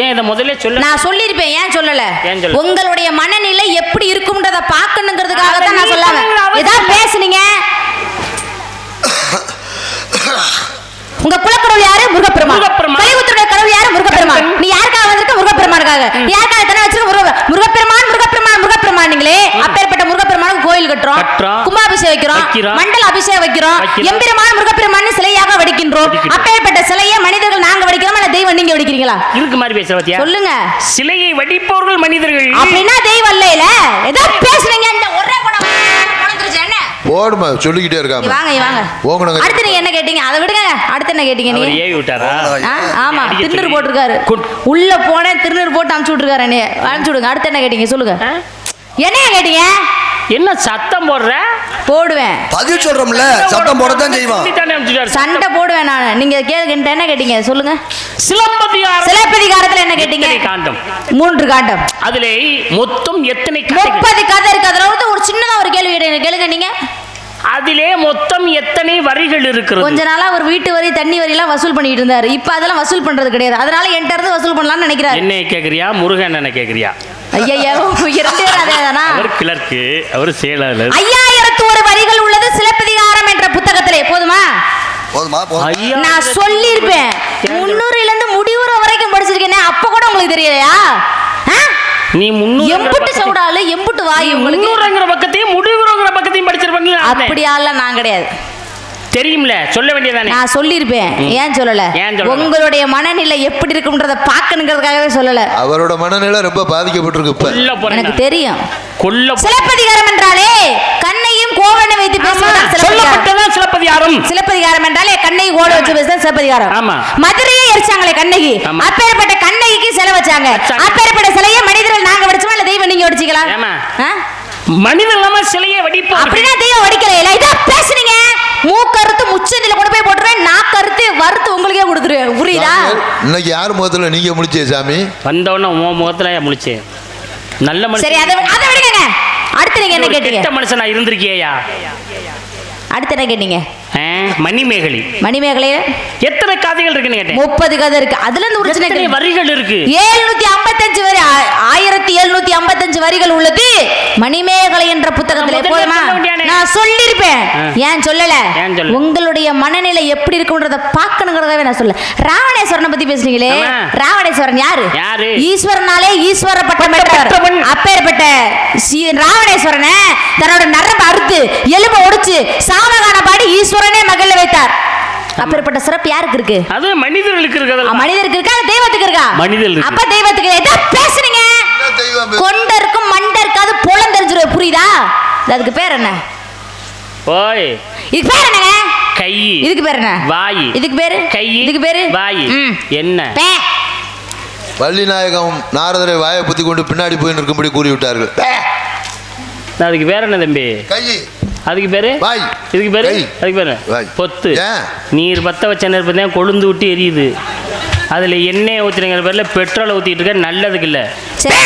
ஏன் இதை முதல்ல சொல்ல? நான் சொல்லிருப்பேன். ஏன் சொல்லல? ஏன் சொல்லல? உங்களுடைய மனநிலை எப்படி இருக்கும்ன்றத பாக்கணுங்கிறதுக்காக அதை தான் நான் நீ சொல்லாம சொல்லுங்க, அவசியம் ஏதாவது இல்லை. பேசுனீங்க. உங்க குலக்கடவுள் யாரு? முருகப்பெருமான். முருகப்பெருமான். கலிபுத்தருடைய கடவுள் யாரு? முருகப்பெருமான். நீ யாருக்காக வந்திருக்க? முருகப்பெருமானுக்காக. நீ யாருக்காக தன வச்சிருக்க? முருகப்பெருமான் முருகப்பெருமான் முருகப்பெருமான். நீங்களே அப்பேற்பட்ட முருகப்பெருமானுக்கு கோயில் கட்டுறோம், கும்பாபிஷேகம் வைக்கிறோம், மண்டல அபிஷேகம் வைக்கிறோம், எம்பெருமான் முருகப்பெருமான் சிலையாக வடிக்கின்றோம். அப்பேற்பட்ட சிலையை மனிதர்கள் நாங்க வடிக்கிறோம், இல்ல தெய்வம் நீங்க வடிக்கிறீங்களா? இருக்கு மாதிரி பேசுற பத்தியா? சொல்லுங்க. சிலையை வடிப்பவர்கள் மனிதர்கள். அப்படின்னா தெய்வம் இல்ல. ஏதோ பேசுனீங்க. இந்த ஒரே கூட குழந்துருச்சு. என்ன போடுமா சொல்லிக்கிட்டே இருக்காம. வாங்க வாங்க. போங்கணுங்க. அடுத்து நீங்க என்ன கேட்டீங்க? அதை விடுங்க. அடுத்து என்ன கேட்டீங்க அவர் நீங்க? ஏவி விட்டாரா? ஆமா, அடிக்க திருநீர் சொல்லி. போட்டிருக்காரு. உள்ள போனேன், திருநீர் போட்டு அனுப்பிச்சு விட்டுருக்காரு. என்னைய அனுப்பிச்சு விடுங்க. அடுத்து என்ன கேட்டீங்க? சொல்லுங்க. என்னைய கேட்டீங்க? என்ன சத்தம் போடுற? போடுவேன். பதில் சொல்றோம்ல, சத்தம் போடத்தான் செய்வான். சொல்லித்தானே அனுப்பிச்சுட்டாரு. சண்டை போடுவேன் நான். நீங்க கேளுங்க. என்ன கேட்டீங்க? சொல்லுங்க. சிலப்பதிகாரம். சிலப்பதிகாரத்துல என்ன கேட்டீங்க? எத்தனை காண்டம்? 3 காண்டம். அதிலே மொத்தம் எத்தனை கதைகள்? 30 கதை இருக்கு. அதுல வந்து ஒரு சின்னதா ஒரு கேள்வி கேட்டீங்க. கேளுங்க நீங்க. அதிலே மொத்தம் எத்தனை வரிகள் இருக்கிறது? கொஞ்ச நாளா ஒரு வீட்டு வரி, தண்ணி வரி எல்லாம் வசூல் பண்ணிட்டு இருந்தாரு. இப்ப அதெல்லாம் வசூல் பண்றது கிடையாது. அதனால என்கிட்ட இருந்து வசூல் பண்ணலாம்னு நினைக்கிறாரு. என்ன கேக்குறியா? முருகன் என்ன கேக்குறியா? ஐயா 2 பேர் அதேதானா? அவர் கிளர்க்கு, அவர் செயலாளர். 5001 வரிகள் உள்ளது சிலப்பதிகாரம் என்ற புத்தகத்திலே. போதுமா? போதுமா? போதும். நான் சொல்லிருப்பேன். 300ல இருந்து முடிவுற வரைக்கும் படிச்சிருக்கேனே. அப்ப கூட உங்களுக்கு தெரியலையா? நீ 300 எம்புட்டு சவுடாலு, எம்புட்டு வாய் உங்களுக்கு. 300ங்கிற பக்கத்தையும் முடிவுங்கிற பக்கத்தையும் படிச்சிருப்பீங்க. அப்படியால நான் கிடையாது. தெரியும்ல, சொல்ல வேண்டியதானே? நான் சொல்லிருப்பேன். ஏன் சொல்லல? உங்களுடைய மனநிலை எப்படி இருக்கும்ன்றத பாக்கணுங்கிறதுக்காகவே சொல்லல. அவரோட மனநிலை ரொம்ப பாதிக்கப்பட்டிருக்கு இப்ப. எனக்கு தெரியும். கொல்ல சிலப்பதிகாரம் என்றாலே கண்ணையும் கோவனை வைத்து பேசுவதுதான் சொல்லப்பட்டதான் சிலப்பதிகாரம். சிலப்பதிகாரம் என்றாலே கண்ணை கோட வச்சு பேசுதான் சிலப்பதிகாரம். ஆமா. மதுரையே எரிச்சாங்களே கண்ணகி. அப்பேற்பட்ட கண்ணகிக்கு சிலை வச்சாங்க. அப்பேற்பட்ட சிலையை மனிதர்கள் நாங்க வடிச்சோமா இல்ல தெய்வம் நீங்க வடிச்சீங்களா? மனிதன் நம்ம சிலையை வடிப்போம். அப்படின்னா தெய்வம் வடிக்கல. இதா பேசுனீங்க. மூக்கறுத்து முச்சந்தில கொண்டு போய் போட்டுருவேன். நாக்கறுத்து வறுத்து உங்களுக்கே கொடுத்துருவேன். புரியுதா? இன்னைக்கு யார் முகத்துல நீங்க முடிச்சே சாமி? வந்தவன உன் முகத்துல முழிச்சேன். நல்ல மனுஷன். சரி, அதை விடுங்க. அடுத்து நீங்க என்ன கேட்டீங்க? கெட்ட மனுஷனா இருந்திருக்கியா? அடுத்து என்ன கேட்டீங்க? மணிமேகலை. மணிமேகலையில எத்தனை கதைகள் இருக்குன்னு கேட்டேன். 30 கதை இருக்கு. அதுல இருந்து ஒரு சின்ன வரிகள் இருக்கு. 755 வரி, 1755 வரிகள் உள்ளது மணிமேகலை என்ற புத்தகத்திலே. போதுமா? நான் சொல்லிருப்பேன். ஏன் சொல்லல? உங்களுடைய மனநிலை எப்படி இருக்கும்ன்றத பாக்கணுங்கிறதாவே நான் சொல்ல. ராவணேஸ்வரனை பத்தி பேசுறீங்களே. ராவணேஸ்வரன் யாரு? ஈஸ்வரனாலே ஈஸ்வர பட்டம் பெற்றவர். அப்பேற்பட்ட ராவணேஸ்வரனை தன்னோட நரம்பு அறுத்து எலும்பை ஒடிச்சு சாமகான பாடி ஈஸ்வரனே மகள வைத்தார். அப்பேற்பட்ட சிறப்பு யாருக்கு இருக்கு? அது மனிதர்களுக்கு இருக்கு. மனிதருக்கு இருக்கா? தெய்வத்துக்கு இருக்கா? மனிதர்களுக்கு. அப்ப தெய்வத்துக்கு ஏதோ பேசுறீங்க. கொண்டருக்கும் மண்டருக்கு அது பொலம் தெரிஞ்சிரும். புரியுதா? அதுக்கு பேர் என்ன? ஓய், இதுக்கு பேர் என்னங்க? கை. இதுக்கு பேர் என்ன? வாய். இதுக்கு பேரு கை. இதுக்கு பேரு வாய். என்ன? வள்ளிநாயகம் நாரதரை வாயை புத்தி கொண்டு பின்னாடி போய் நிற்கும்படி கூறிவிட்டார்கள். அதுக்கு பேர் என்ன தம்பி? கை. அதுக்கு பேரு வாய். இதுக்கு பேரு கை. அதுக்கு பேரு வாய். பொத்து. ஏன்? நீர் பத்த வச்ச நெருப்பு தான் கொழுந்து விட்டு எரியுது. அதுல எண்ணெய் ஊத்துறங்கிற பேர்ல பெட்ரோல் ஊத்திட்டு இருக்க. நல்லதுக்கு இல்ல. சரி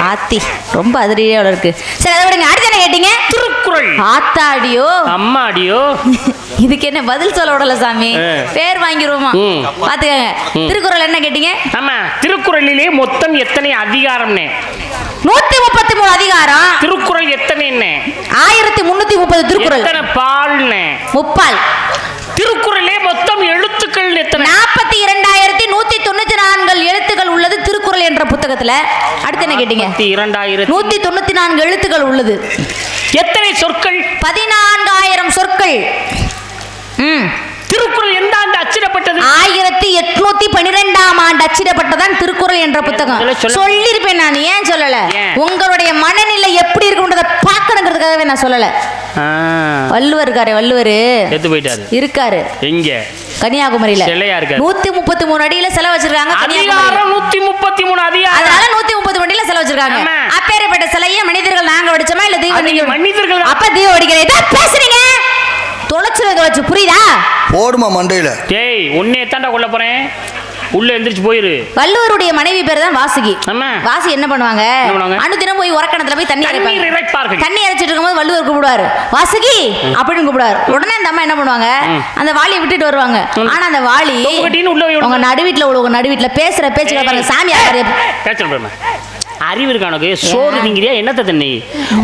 ஆத்தி ரொம்ப அதிரியோட இருக்கு. சரி அதை விடுங்க. அடுத்து என்ன கேட்டீங்க? திருக்குறள். ஆத்தாடியோ அம்மாடியோ. இதுக்கு என்ன பதில் சொல்ல விடல சாமி. பேர் வாங்கிருவோமா? பாத்துக்கங்க. திருக்குறள் என்ன கேட்டீங்க? ஆமா, திருக்குறளிலே மொத்தம் எத்தனை அதிகாரம்னே? 133 அதிகாரம். திருக்குறள் எத்தனை என்ன? 1330 திருக்குறள். எத்தனை பால்னே? முப்பால். திருக்குறளே மொத்தம் எழுத்துக்கள் எத்தனை? 42,194 எழுத்துக்கள் உள்ளது திருக்குறள் என்ற புத்தகத்துல. அடுத்து என்ன கேட்டீங்க? 194 எழுத்துக்கள் உள்ளது. எத்தனை சொற்கள்? 14,000 சொற்கள். திருக்குறள் எந்த ஆண்டு அச்சிடப்பட்டது? 1812ஆம் ஆண்டு அச்சிடப்பட்டதான் திருக்குறள் என்ற புத்தகம். சொல்லிருப்பேன் நான், ஏன் சொல்லல? உங்களுடைய மனநிலை எப்படி இருக்குன்றத பார்க்கணுங்கிறதுக்காகவே நான் சொல்லல. வள்ளுவர் இருக்காரு, வள்ளுவர் செத்து போயிட்டாரு, இருக்காரு எங்க? கன்னியாகுமரியில 133 அடியில செலவு வச்சிருக்காங்க. 133 அதிகாரம், அதனால 130 அடியில செலவு வச்சிருக்காங்க. அப்பேற்பட்ட சிலையை மனிதர்கள் நாங்க வடிச்சோமா இல்ல தெய்வம்? நீங்க மனிதர்கள். அப்ப தெய்வம் வடிக்கிறதா பேசுறீங்க? தொலைச்சிருவத வச்சு புரியுதா? போடுமா மண்டையில. டேய் உன்னைய தாண்டா கொல்ல போறேன், உள்ள எந்திரிச்சு போயிரு. வள்ளுவருடைய மனைவி பேர் தான் வாசுகி. வாசி என்ன பண்ணுவாங்க? அனுதினம் போய் உரக்கணத்துல போய் தண்ணி இறைப்பாங்க. தண்ணி இறைச்சிட்டு இருக்கும்போது வள்ளுவர் கூப்பிடுவாரு, வாசுகி அப்படின்னு கூப்பிடுவாரு. உடனே அந்த அம்மா என்ன பண்ணுவாங்க, அந்த வாளியை விட்டுட்டு வருவாங்க. ஆனா அந்த வாளி உங்க நடுவீட்டுல பேசுற பேச்சு பாருங்க, சாமியார் பேசுற அறிவு இருக்கானுக்கு. சோறு திங்கிறியா என்னத்த தண்ணி?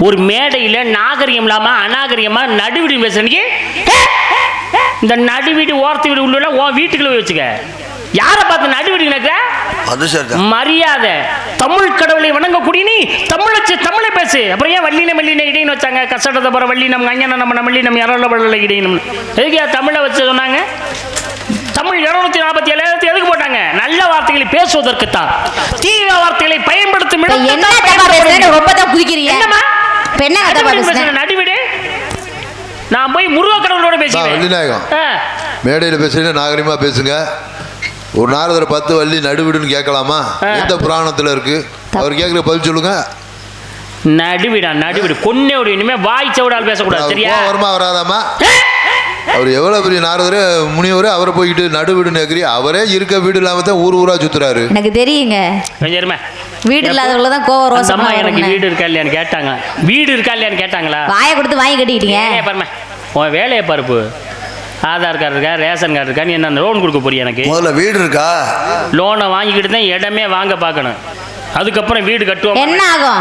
ஒரு மேடையில நாகரிகம் இல்லாம அநாகரிகமா நடுவீடு பேசுறீங்க. இந்த நடுவீடு ஓரத்து வீடு உள்ள உன் வீட்டுக்குள்ள போய் வச்சுக்க. யாரை பார்த்து நடுவீடு? மரியாதை. தமிழ் கடவுளை வணங்கக்கூடிய நீ தமிழை பேசு. அப்புறம் ஏன் வள்ளின மல்லின இடையின்னு வச்சாங்க? கஷ்டத்தை போற வள்ளினம் அஞ்சன நம்ம மல்லினம் யாரோட இடையினம் எதுக்கு தமிழை வச்சு சொன்னாங்க? தமிழ் 247 எதுக்கு போட்டாங்க? நல்ல வார்த்தைகளை பேசுவதற்கு தான். தீய வார்த்தைகளை பயன்படுத்தும் நடுவிடு. நான் போய் முருக கடவுளோட பேசுறேன். மேடையில் பேசுறீங்க, நாகரிகமா பேசுங்க. ஒரு நாரதரை 10 வள்ளி நடுவிடுன்னு கேட்கலாமா? எந்த புராணத்துல இருக்கு? அவர் கேட்குற பதில் சொல்லுங்க. நடுவிடு கொன்னோட இனிமே வாய் சவுடால் பேசக்கூடாது, சரியா? வருமா வராதாமா? அவர் எவ்வளவு பெரிய நாரதர் முனிவர், அவரை போய்கிட்டு நடுவீடு நேக்கிறீ. அவரே இருக்க வீடு இல்லாம தான் ஊரா சுத்துறாரு. எனக்கு தெரியுங்க, வீடு இல்லாதவங்கள தான் கோவம் ரோசம். அம்மா எனக்கு வீடு இருக்கா இல்லையான்னு கேட்டாங்க. வீடு இருக்கா இல்லையான்னு கேட்டாங்களா? வாயை கொடுத்து வாங்கி கட்டிக்கிட்டீங்க. பாருமா உன் வேலையை பருப்பு. ஆதார் கார்டு இருக்கா, ரேஷன் கார்டு இருக்கா? நீ என்ன லோன் கொடுக்க போறிய? எனக்கு முதல்ல வீடு இருக்கா? லோனை வாங்கிக்கிட்டு தான் இடமே வாங்க பார்க்கணும். அதுக்கப்புறம் வீடு கட்டுவோம். என்ன ஆகும்?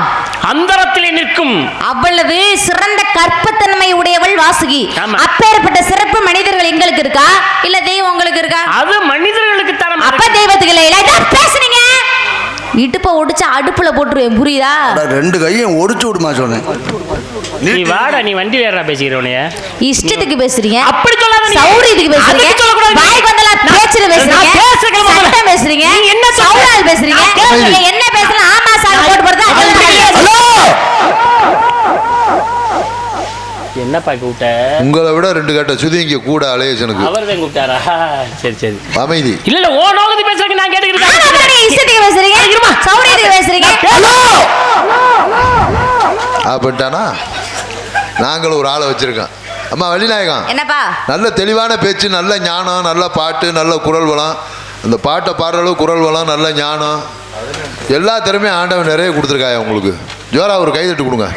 அந்தரத்திலே நிற்கும். அவ்வளவு சிறந்த கற்பத்தன்மை உடையவள் வாசுகி. அப்பேற்பட்ட சிறப்பு மனிதர்கள் எங்களுக்கு இருக்கா இல்ல தெய்வம் உங்களுக்கு இருக்கா? அது மனிதர்களுக்கு தரம். அப்ப தெய்வத்துக்கு இல்ல பேசுறீங்க. இடுப்ப ஒடிச்சு அடுப்புல போட்டுருவேன், புரியுதா? 2 கையும் ஒடிச்சு விடுமா சொன்னேன். நீ வாடா, நீ வண்டி வேறா பேசிக்கிறவனைய இஷ்டத்துக்கு பேசுறீங்க. அப்படி சொல்லாத. சௌரியத்துக்கு பேசுறீங்க. வாய் வந்தலாம் பேச்சுற பேசுறீங்க. சட்டம் பேசுறீங்க. நீ என்ன சௌரால் பேசுறீங்க? நீங்க என்ன பேசுறீங்க? ஆமா சார் போட்டு போறதா? என்னப்பா கூப்பிட்ட? உங்களை விட 2 கட்ட சுதி இங்க கூட அலையச்சனுக்கு. அவர்தான் கூப்பிட்டாரா? சரி அமைதி. இல்ல ஓ நோகதி பேசுறதுக்கு நான் கேட்டுக்கிட்டேன். இஷ்டத்துக்கு பேசுறீங்க. இருமா சௌரியத்துக்கு பேசுறீங்க. அப்படின்ட்டானா? நாங்களும் ஒரு ஆளை வச்சிருக்கோம். அம்மா வள்ளிநாயகம், என்னப்பா? நல்ல தெளிவான பேச்சு, நல்ல ஞானம், நல்ல பாட்டு, நல்ல குரல் வளம். அந்த பாட்டை பாடுற அளவு குரல் வளம், நல்ல ஞானம், எல்லா திறமையும் ஆண்டவன் நிறைய கொடுத்துருக்காங்க உங்களுக்கு. ஜோரா ஒரு கைதட்டு கொடுங்க.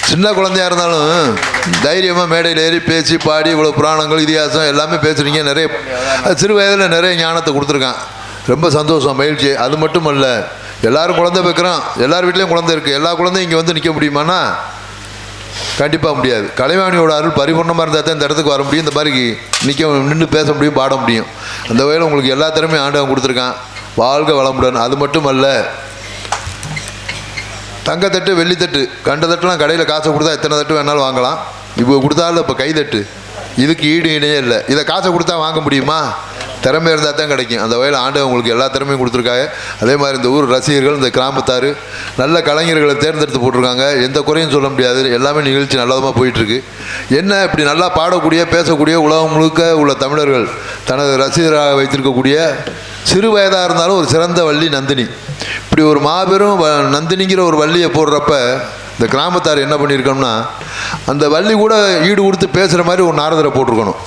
சின்ன குழந்தையா இருந்தாலும் தைரியமாக மேடையில் ஏறி பேசி பாடி இவ்வளோ புராணங்கள் இதிகாசம் எல்லாமே பேசுகிறீங்க. நிறைய சிறு வயதில் நிறைய ஞானத்தை கொடுத்துருக்கான். ரொம்ப சந்தோஷம், மகிழ்ச்சி. அது மட்டும் அல்ல, எல்லாரும் குழந்தை வைக்கிறோம், எல்லார் வீட்லேயும் குழந்தை இருக்குது. எல்லா குழந்தையும் இங்கே வந்து நிற்க முடியுமானா? கண்டிப்பாக முடியாது. கலைவாணியோட அருள் பரிபூர்ணமாக இருந்தால் தான் இந்த இடத்துக்கு வர முடியும். இந்த மாதிரி நின்று பேச முடியும், பாட முடியும். அந்த வகையில் உங்களுக்கு எல்லா திறமையும் ஆண்டவன் கொடுத்துருக்கான். வாழ்க வளமுடன். அது மட்டும் அல்ல, தங்கத்தட்டு வெள்ளித்தட்டு கண்ட தட்டுலாம் கடையில் காசை கொடுத்தா எத்தனை தட்டு வேணாலும் வாங்கலாம். இப்போ கொடுத்தாலும் இப்போ கைதட்டு இதுக்கு ஈடு இணையே இல்லை. இதை காசை கொடுத்தா வாங்க முடியுமா? திறமை இருந்தால் தான் கிடைக்கும். அந்த வகையில் ஆண்டவன் உங்களுக்கு எல்லா திறமையும் கொடுத்துருக்காங்க. அதே மாதிரி இந்த ஊர் ரசிகர்கள், இந்த கிராமத்தார் நல்ல கலைஞர்களை தேர்ந்தெடுத்து போட்டிருக்காங்க. எந்த குறையும் சொல்ல முடியாது. எல்லாமே நிகழ்ச்சி நல்லதமாக போயிட்டுருக்கு. என்ன இப்படி நல்லா பாடக்கூடிய பேசக்கூடிய உலகம் முழுக்க உள்ள தமிழர்கள் தனது ரசிகராக வைத்திருக்கக்கூடிய சிறு வயதாக இருந்தாலும் ஒரு சிறந்த வள்ளி நந்தினி. இப்படி ஒரு மாபெரும் நந்தினிங்கிற ஒரு வள்ளியை போடுறப்ப இந்த கிராமத்தார் என்ன பண்ணியிருக்கோம்னா, அந்த வள்ளி கூட ஈடு கொடுத்து பேசுகிற மாதிரி ஒரு நாரதரை போட்டிருக்கணும்.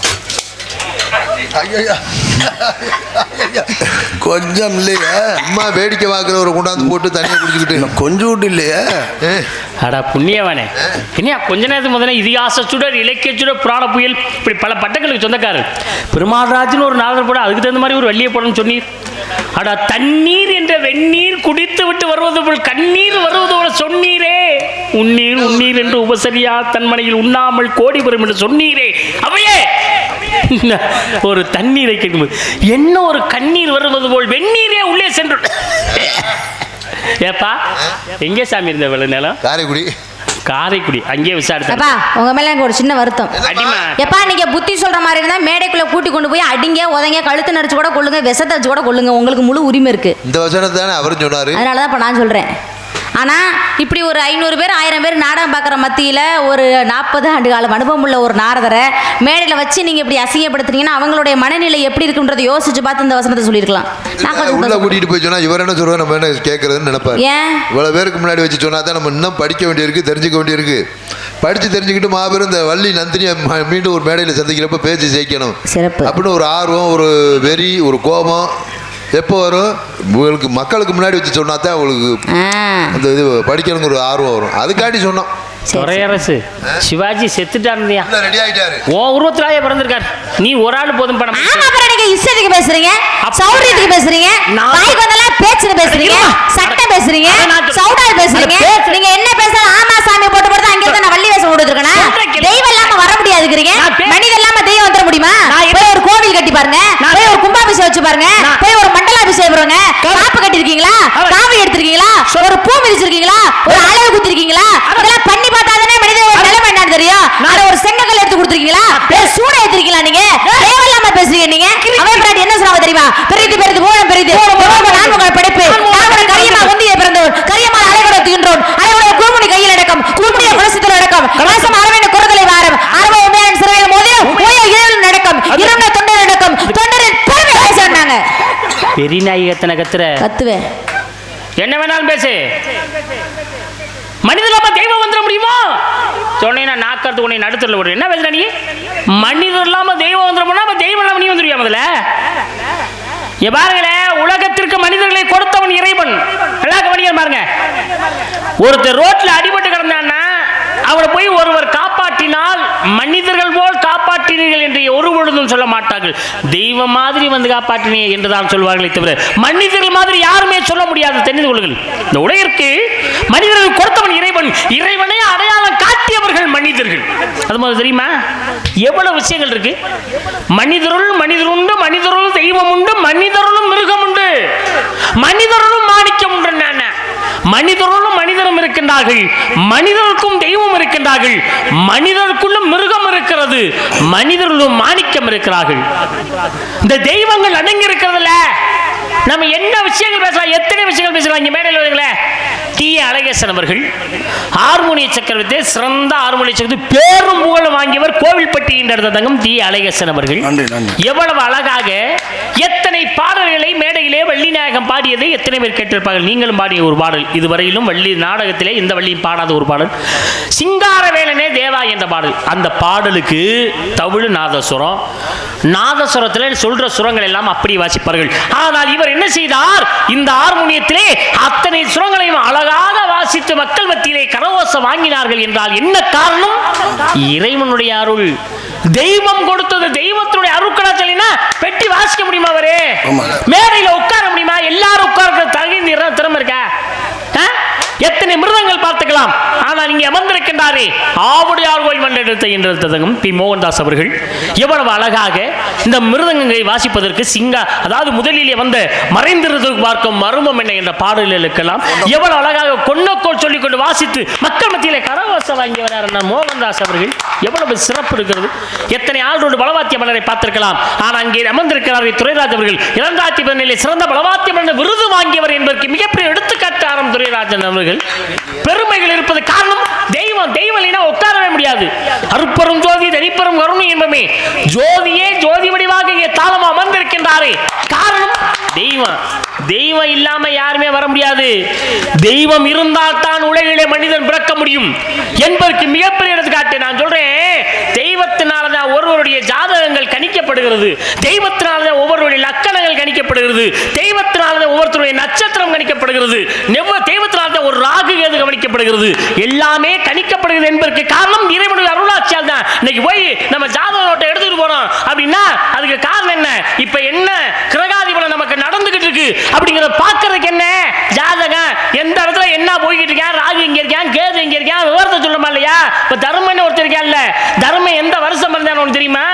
கொஞ்சம் இல்லையா? அம்மா வேடிக்கை பார்க்குறவரை கொண்டாந்து போட்டு தண்ணியை குடிச்சுக்கிட்டு கொஞ்சம் விட்டு இல்லையா? அடா புண்ணியவானே, என்னையா கொஞ்ச நேரத்துக்கு முதல்ல இதிகாச சுடர், இலக்கிய சுடர், புராண புயல், இப்படி பல பட்டங்களுக்கு சொந்தக்காரர் பெருமாள்ராஜ்னு ஒரு நாரதர் போட, அதுக்கு தகுந்த மாதிரி ஒரு வள்ளியை போடணும்னு சொன்னீர். அடா தண்ணீர் என்ற வெந்நீர் குடித்து விட்டு வருவது போல் கண்ணீர் வருவது போல சொன்னீரே. உன்னீர் உன்னீர் என்று உபசரியா தன்மனையில் உண்ணாமல் கோடி பெறும் என்று சொன்னீரே. அவையே ஒரு தண்ணீரை கேட்கும்போது என்ன ஒரு கண்ணீர் வருவது போல் வெந்நீரே உள்ளே சென்று. ஏப்பா எங்கே சாமி இருந்த வேலை நிலம்? காரைக்குடி. காரைக்குடி அங்கேயே விசாரிச்சேன். எப்பா உங்க மேல எனக்கு ஒரு சின்ன வருத்தம். அடிமா எப்பா நீங்க புத்தி சொல்ற மாதிரி இருந்தா மேடைக்குள்ள கூட்டி கொண்டு போய் அடிங்க உதங்க கழுத்து நடிச்சு கூட கொள்ளுங்க விஷத்தை வச்சு கூட கொள்ளுங்க, உங்களுக்கு முழு உரிமை இருக்கு. இந்த வசனத்தை தானே அவரும் சொன்னாரு. அதனாலதான் இப்ப நான் சொல்றேன். ஆனால் இப்படி ஒரு 500 பேர் 1000 பேர் நாடகம் பார்க்குற மத்தியில் ஒரு 40 ஆண்டு காலம் அனுபவம் உள்ள ஒரு நாரதரை மேடையில் வச்சு நீங்கள் இப்படி அசிங்கப்படுத்துனீங்கன்னா அவங்களுடைய மனநிலை எப்படி இருக்குன்றதை யோசிச்சு பார்த்து இந்த வசனத்தை சொல்லியிருக்கலாம். உள்ள கூட்டிட்டு போய் சொன்னா இவர் என்ன சொல்றாரு, நம்ம என்ன கேட்கறதுன்னு நினைப்பாரு. ஏன் இவ்வளவு பேருக்கு முன்னாடி வச்சு சொன்னா தான் நம்ம இன்னும் படிக்க வேண்டியிருக்கு, தெரிஞ்சுக்க வேண்டியிருக்கு. படிச்சு தெரிஞ்சுக்கிட்டு மாபெரும் இந்த வள்ளி நந்தினியை மீண்டும் ஒரு மேடையில் சந்திக்கிறப்ப பேச்சு ஜெயிக்கணும் சிறப்பு அப்படின்னு ஒரு ஆர்வம், ஒரு வெறி, ஒரு கோபம் எப்போ வரும்? உங்களுக்கு மக்களுக்கு முன்னாடி வச்சு சொன்னா தான் உங்களுக்கு அந்த இது படிக்கணுங்கிற ஒரு ஆர்வம் வரும். அதுக்காண்டி சொன்னோம். துரையரசு சிவாஜி செத்துட்டாருந்தியா, ரெடி ஆயிட்டாரு, ஓ உருவத்திலாயே பிறந்திருக்காரு. நீ ஒரு ஆள் போதும் படம். நீங்க இஷ்டத்துக்கு பேசுறீங்க, சௌரியத்துக்கு பேசுறீங்க, வாய்க்கு வந்தெல்லாம் பேச்சுன்னு பேசுறீங்க, சட்டம் பேசுறீங்க, சௌடால் பேசுறீங்க. நீங்க என்ன பேசுறது? ஆமா சாமி போட்டு போட்டு அங்க இருந்து நான் வள்ளி வேஷம் போட்டுருக்கேன். தெய்வம் இல்லாம வர முடியாதுங்கிறீங்க, மனிதன் இல்லாம தெய்வம் வந்துட முடியுமா? போய் ஒரு கோவில் கட்டி பாருங்க, போய் ஒரு கும்பாபிஷேகம் வச்சு பாருங்க, போய் ஒரு மண்டலாபிஷேகம் பாருங்க. காப்பு கட்டிருக்கீங்களா? காவி எடுத்திருக்கீங்களா? ஒரு பூ மிதிச்சிருக்கீங்களா? ஒரு அளவு குத்திருக்கீங்களா? இதெல்லாம் பண்ணி பார்த்தாதானே மனிதன் நிலைமை என்னன்னு தெரியும். அதை ஒரு செங்கக்கல் எடுத்து கொடுத்துருக்கீங்களா? ஒரு சூடை எடுத்திருக்கீங்களா? நீங்க தேவை இல்லாம பேசுறீங்க. நீங்க அவன் பிராட்டி என்ன சொல்றாங்க தெரியுமா? பெரிது பெரிது போன பெரிது நான்முக படைப்பு கரியமா உந்திய பிறந்தோர் கரியமா அலைகட தீன்றோன் அலையோட குருமுனி கையில் அடக்கம் குருமுனிய குலசத்தில் அடக்கம் மாசம் அரவேன குறுதலை வாரம் அரவ உமையான் சிறையில் மோதிரம் ஓய இரவில் நடக்கம் இரவுல தொண்டர் அடக்கம் தொண்டரின் பெருமை பேசுறாங்க. பெரிய நாயகத்தனை கத்துவேன், என்ன வேணாலும் பேசு. மனிதர்லாம தெய்வம் வந்துட முடியுமா? சொன்னீங்கன்னா நாக்கறது உன்னை நடுத்தல விடு. என்ன பேசுற நீ? மனிதர் இல்லாம தெய்வம் வந்துடும்னா அப்ப தெய்வம் இல்லாம நீ வந்துருவியா? முதல்ல பாருங்களே, உலகத்திற்கு மனிதர்களை கொடுத்தவன் இறைவன். நல்லா கவனிக்க பாருங்க. ஒருத்தர் ரோட்ல அடிபட்டு கிடந்தான்னா அவரை போய் ஒருவர் காப்பாற்றினால் மனிதர்கள் போல் காப்பாற்றினீர்கள் என்று ஒரு பொழுதும் சொல்ல மாட்டார்கள். தெய்வம் மாதிரி வந்து காப்பாற்றினீங்க என்று தான் சொல்வார்களே தவிர மனிதர்கள் மாதிரி யாருமே சொல்ல முடியாது. தெரிந்து கொள்ளுங்கள், இந்த உலகிற்கு மனிதர்கள் கொடுத்தவன் இறைவன். இறைவனை அடையாளம் காட்டியவர்கள் மனிதர்கள். அது மாதிரி தெரியுமா? எவ்வளவு விஷயங்கள் இருக்கு. மனிதருள் மனிதர் உண்டு, மனிதருள் தெய்வம் உண்டு, மனிதருளும் மிருகம் உண்டு, மனிதருளும் மாணிக்கம் உண்டு. மனிதருளும் மனிதரும் இருக்கின்றார்கள், மனிதருக்கும் தெய்வம் இருக்கின்றார்கள், மனிதருக்குள்ளும் மிருகம் இருக்கிறது, மனிதர்களும் மாணிக்கம் இருக்கிறார்கள். இந்த தெய்வங்கள் அடங்கி இருக்கிறதுல நம்ம என்ன விஷயங்கள் பேசலாம், எத்தனை விஷயங்கள் பேசலாம். இங்க மேடையில் வருங்களே, டி.ஏ. அழகேசன் அவர்கள் ஹார்மோனிய சக்கரவர்த்தி, சிறந்த ஹார்மோனிய சக்கரவர்த்தி, பேரும் புகழும் வாங்கியவர். கோவில்பட்டி என்ற தங்கம் டி.ஏ. அழகேசன் அவர்கள் எவ்வளவு அழகாக எத்தனை பாடல்களை மேடையிலே வள்ளி நாயகம் பாடியதை எத்தனை பேர் கேட்டிருப்பார்கள். நீங்களும் பாடிய ஒரு பாடல், இதுவரையிலும் வள்ளி நாடகத்திலே இந்த வள்ளியும் பாடாத ஒரு பாடல், சிங்காரவேலனே தேவா என்ற பாடல். அந்த பாடலுக்கு தவிழ் நாதசுரம், நாதசுரத்தில் சொல்ற சுரங்கள் எல்லாம் அப்படி வாசிப்பார்கள். ஆனால் இவர் என்ன செய்தார்? இந்த ஹார்மோனியத்திலே அத்தனை சுரங்களையும் அழகாக வாசித்து மக்கள் மத்தியிலே கரகோஷம் வாங்கினார்கள். என்றால் என்ன காரணம்? இறைவனுடைய அருள். தெய்வம் கொடுத்தது, தெய்வத்தினுடைய அருட்கடாச்சலினா பெட்டி வாசிக்க முடியுமா? அவரே மேடையில உட்கார முடியுமா? எல்லாரும் உட்கார்ற தகுதி திறமை இருக்கா? எத்தனை மிருதங்கள் பார்த்துக்கலாம். ஆனால் இங்கே அமர்ந்திருக்கின்றாரே ஆவுடையார் கோயில் மண்டலத்தை என்றதகம் பி. மோகன்தாஸ் அவர்கள் எவ்வளவு அழகாக இந்த மிருதங்கங்களை வாசிப்பதற்கு அதாவது முதலிலே வந்த மறைந்திருந்ததுக்கு பார்க்கும் மர்மம் என்ன என்ற பாடல்களுக்கெல்லாம் எவ்வளவு அழகாக கொன்னக்கோள் சொல்லிக் கொண்டு வாசித்து மக்கள் மத்தியிலே கரகோஷம் வாங்கி வரார் மோகன்தாஸ் அவர்கள். எவ்வளவு சிறப்பு இருக்கிறது. எத்தனை ஆளோடு பலவாத்திய மலரை பார்த்திருக்கலாம். ஆனால் அங்கே அமர்ந்திருக்கிறார் துரைராஜ் அவர்கள் 2017 சிறந்த பலவாத்திய மலர் விருது வாங்கியவர் என்பதற்கு மிகப்பெரிய எடுத்துக்காட்டு ஆரம் துரைராஜன் அவர்கள். பெருமைகள் இருப்பது காரணம் தெய்வம். தெய்வம் இல்லைனா உட்காரவே முடியாது. அருப்பெரும் ஜோதி தனிப்பெரும் கருணை என்பமே ஜோதியே ஜோதி வடிவாக இங்கே தாளமா அமர்ந்திருக்கின்றாரே, காரணம் தெய்வம். தெய்வம் இல்லாம யாருமே வர முடியாது. தெய்வம் இருந்தால் தான் உலகிலே மனிதன் பிறக்க முடியும் என்பதற்கு மிகப்பெரிய எடுத்துக்காட்டு. நான் சொல்றேன், தெய்வத்தினால்தான் ஒருவருடைய ஜாதகங்கள் கணிக்கப்படுகிறது, தெய்வத்தினால்தான் ஒவ்வொருவருடைய லக்கணங்கள் கணிக்கப்படுகிறது, தெய்வத்தினால்தான் ஒவ்வொருத்தருடைய நட்சத்திரம் கணிக்கப்படுகிறது, தெய்வத்தினால்தான் ஒரு ராகு கேது கவனிக்கப்படுகிறது. எல்லாமே கணிக்கப்படுகிறது என்பதற்கு காரணம் இறைவனுடைய அருளாட்சியால் தான். இன்னைக்கு போய் நம்ம ஜாதக நோட்டை எடுத்துட்டு போறோம் அப்படின்னா அதுக்கு காரணம் என்ன? இப்ப என்ன கிரகாதிபலம் நமக்கு நடந்துகிட்டு இருக்கு அப்படிங்கறத பாக்குறதுக்கு என்ன ஜாதகம், எந்த இடத்துல என்ன போய்கிட்டு இருக்கேன், ராகு இங்க இருக்கேன், கேது இங்க இருக்கேன், விவரத்தை சொல்லமா இல்லையா? இப்ப தர்மன்னு ஒருத்தர் இருக்கேன்ல, தர்மம் எந்த வருஷம் பிறந்த பிறந்தான்னு ஒண்ணு தெரியுமா?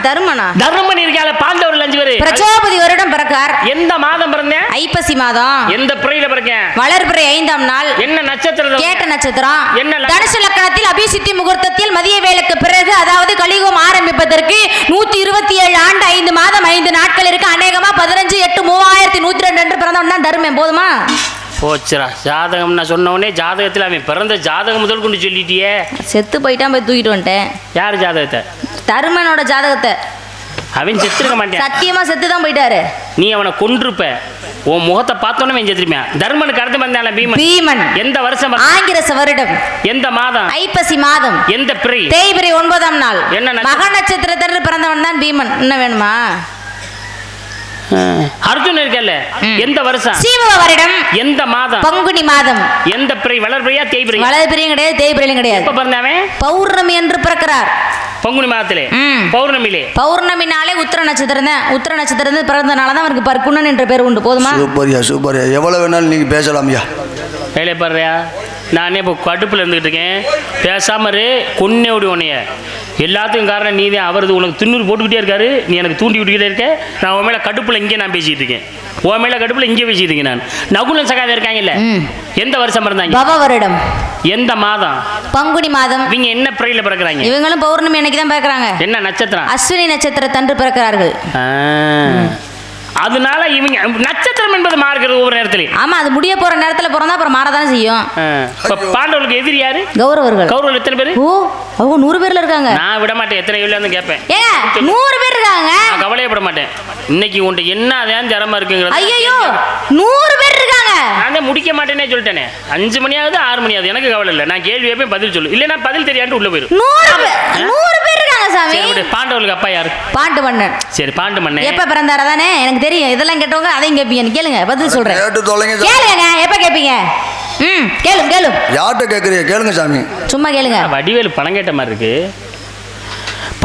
தருமனா? தர்மன் இருக்கால, பாண்டவர்கள் 5 பேரு. பிரஜாபதி வருடம் பிறக்கார். எந்த மாதம் பிறந்தேன்? ஐப்பசி மாதம். எந்த பிறையில பிறக்கேன்? வளர்பிறை 5ஆம் நாள். என்ன நட்சத்திரம்? கேட்ட நட்சத்திரம். என்ன தனுசு லக்னத்தில் அபிசித்தி முகூர்த்தத்தில் மதிய வேளைக்கு பிறகு, அதாவது கலியுகம் ஆரம்பிப்பதற்கு 127 ஆண்டு 5 மாதம் 5 நாட்கள் இருக்கு. அநேகமா 15/8/3102 என்று பிறந்தவன் தான் தருமன். போதுமா? போச்சுரா. ஜாதகம் நான் சொன்ன உடனே ஜாதகத்தில் அவன் பிறந்த ஜாதகம் முதல் கொண்டு சொல்லிட்டியே. செத்து போயிட்டான், போய் தூக்கிட்டு வந்துட்டேன். யார் ஜாதகத்தை? தருமனோட ஜாதகத்தை. அவன் செத்துருக்க மாட்டேன். சத்தியமா செத்து தான் போயிட்டாரு. நீ அவனை கொன்றுப்ப. உன் முகத்தை பார்த்தோன்னே அவன் செத்துருப்பான். தர்மனுக்கு அடுத்து வந்தால பீமன். பீமன் எந்த வருஷம்? ஆங்கிரச வருடம். எந்த மாதம்? ஐப்பசி மாதம். எந்த பிறை? தேய்பிறை 9ஆம் நாள். என்ன மக நட்சத்திரத்தில் பிறந்தவன் தான் பீமன். என்ன வேணுமா? அர்ஜுன் இருக்கல்ல, எந்த வருஷம்? சீவ வருடம். எந்த மாதம்? பங்குனி மாதம். எந்த பிறை? வளர்பிறையா தேய்பிறை? வளர்பிறையும் கிடையாது, தேய்பிறையும் கிடையாது. எப்ப பிறந்தாவே? பௌர்ணமி என்று பிறக்கிறார். பங்குனி மாதத்திலே, பௌர்ணமியிலே. பௌர்ணமி நாளே உத்திர நட்சத்திரம் தான். உத்திர நட்சத்திரம் பிறந்தனால தான் அவருக்கு பர்க்குணன் என்ற பேர் உண்டு. போதுமா? சூப்பர்யா சூப்பர்யா, எவ்வளவு வேணாலும் நீங்க பேசலாம்யா. வேலையை பாடுறியா? நானே இப்போ கடுப்பில் இருந்துகிட்டு இருக்கேன். பேசாம கொன்னே விடு உன்னைய. எல்லாத்துக்கும் காரணம் நீ தான். அவரது உனக்கு துண்ணூறு போட்டுக்கிட்டே இருக்காரு, நீ எனக்கு தூண்டி விட்டுக்கிட்டே இருக்க. நான் உன் மேலே கடுப்பில் இங்கே நான் பேசிட்டு இருக்கேன். உன் மேலே கடுப்பில் இங்கே பேசிட்டு இருக்கேன். நான் நகுலன் சகாத இருக்காங்கல்ல, எந்த வருஷம் பிறந்தாங்க? பவ வருடம். எந்த மாதம்? பங்குனி மாதம். இவங்க என்ன பிறையில பிறக்கிறாங்க? இவங்களும் பௌர்ணமி அன்னைக்கு தான் பிறக்கிறாங்க. என்ன நட்சத்திரம்? அஸ்வினி நட்சத்திரத்தன்று பிறக்கிறார்கள். அதனால இவங்க நட்சத்திரம் என்பது மாறுகிறது ஒவ்வொரு நேரத்திலையும். ஆமா, அது முடிய போற நேரத்துல பிறந்தா அப்புறம் மாறதானே செய்யும். பாண்டவர்களுக்கு எதிரி யாரு? கௌரவர்கள். கௌரவர்கள் எத்தனை பேரு? ஓ, அவங்க 100 பேர்ல இருக்காங்க. நான் விட மாட்டேன். எத்தனை இருந்து கேட்பேன். 100 பேர் இருக்காங்க. நான் கவலையப்பட மாட்டேன். இன்னைக்கு உன்ட்ட என்னதான் திறமை இருக்குங்கிறது. ஐயோ, 100 பேர் இருக்காங்க. நான் முடிக்க மாட்டேனே சொல்லிட்டேனே. 5 மணி ஆகுது 6 மணி ஆகுது, எனக்கு கவலை இல்லை. நான் கேள்வி வைப்பேன், பதில் சொல்லு. இல்ல நான் பதில் தெரியாண்டு உள்ள போயிரும். 100 பேர் இருக்காங்க சாமி. பாண்டவர்களுக்கு அப்பா யாரு? பாண்டு மன்னன். சரி, பாண்டு மன்னன் எப்ப பிறந்தாரா தானே எனக்கு தெரியும். இதெல்லாம் கேட்டவங்க அதையும் கேட்பீங்க. கேளுங்க, பதில் சொல்றேன். கேளுங்க, எப்ப கேட்பீங்க? கேளுங்க கேளுங்க. யார்கிட்ட கேட்குறீங்க? கேளுங்க சாமி. சும்மா கேளுங்க. வடிவேலு பணம் கேட்ட மாதிரி இருக்கு.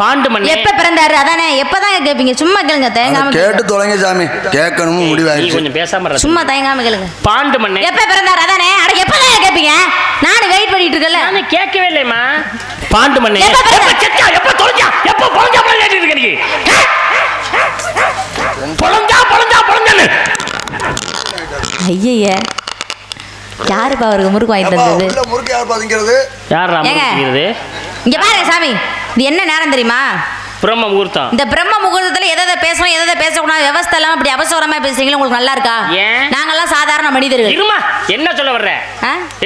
பாண்டு மன்னன் எப்ப பிறந்தாரு அதானே, எப்பதான் கேட்பீங்க? சும்மா கேளுங்க, தயங்காம கேட்டு தொலைங்க சாமி. கேட்கணும் முடிவாயிருச்சு. கொஞ்சம் பேசாம சும்மா தயங்காம கேளுங்க. பாண்டு மன்னன் எப்ப பிறந்தாரு அதானே. அட எப்பதான் கேட்பீங்க? நானும் வெயிட் பண்ணிட்டு இருக்கல. நான் கேட்கவே இல்லையம்மா. பாண்டு மன்னன் எப்ப செத்தா, எப்ப தொலைஞ்சா, எப்ப பொழஞ்சா மாதிரி கேட்டுட்டு இருக்க நீ. பொழஞ்சா ஐய, யாருப்பா அவருக்கு முறுக்கு வாங்கிட்டு வந்தது? முறுக்கு யார் பாதிக்கிறது? யார் ராமங்கிறது? இங்க பாருங்க சாமி, இது என்ன நேரம் தெரியுமா? பிரம்ம முகூர்த்தம். இந்த பிரம்ம முகூர்த்தத்துல எதை பேசணும் எதை பேசக்கூடாது விவசாய எல்லாம் இப்படி அவசரமா பேசுறீங்களா? உங்களுக்கு நல்லா இருக்கா? நாங்கெல்லாம் சாதாரண மனிதர்கள். இருமா, என்ன சொல்ல வர்ற?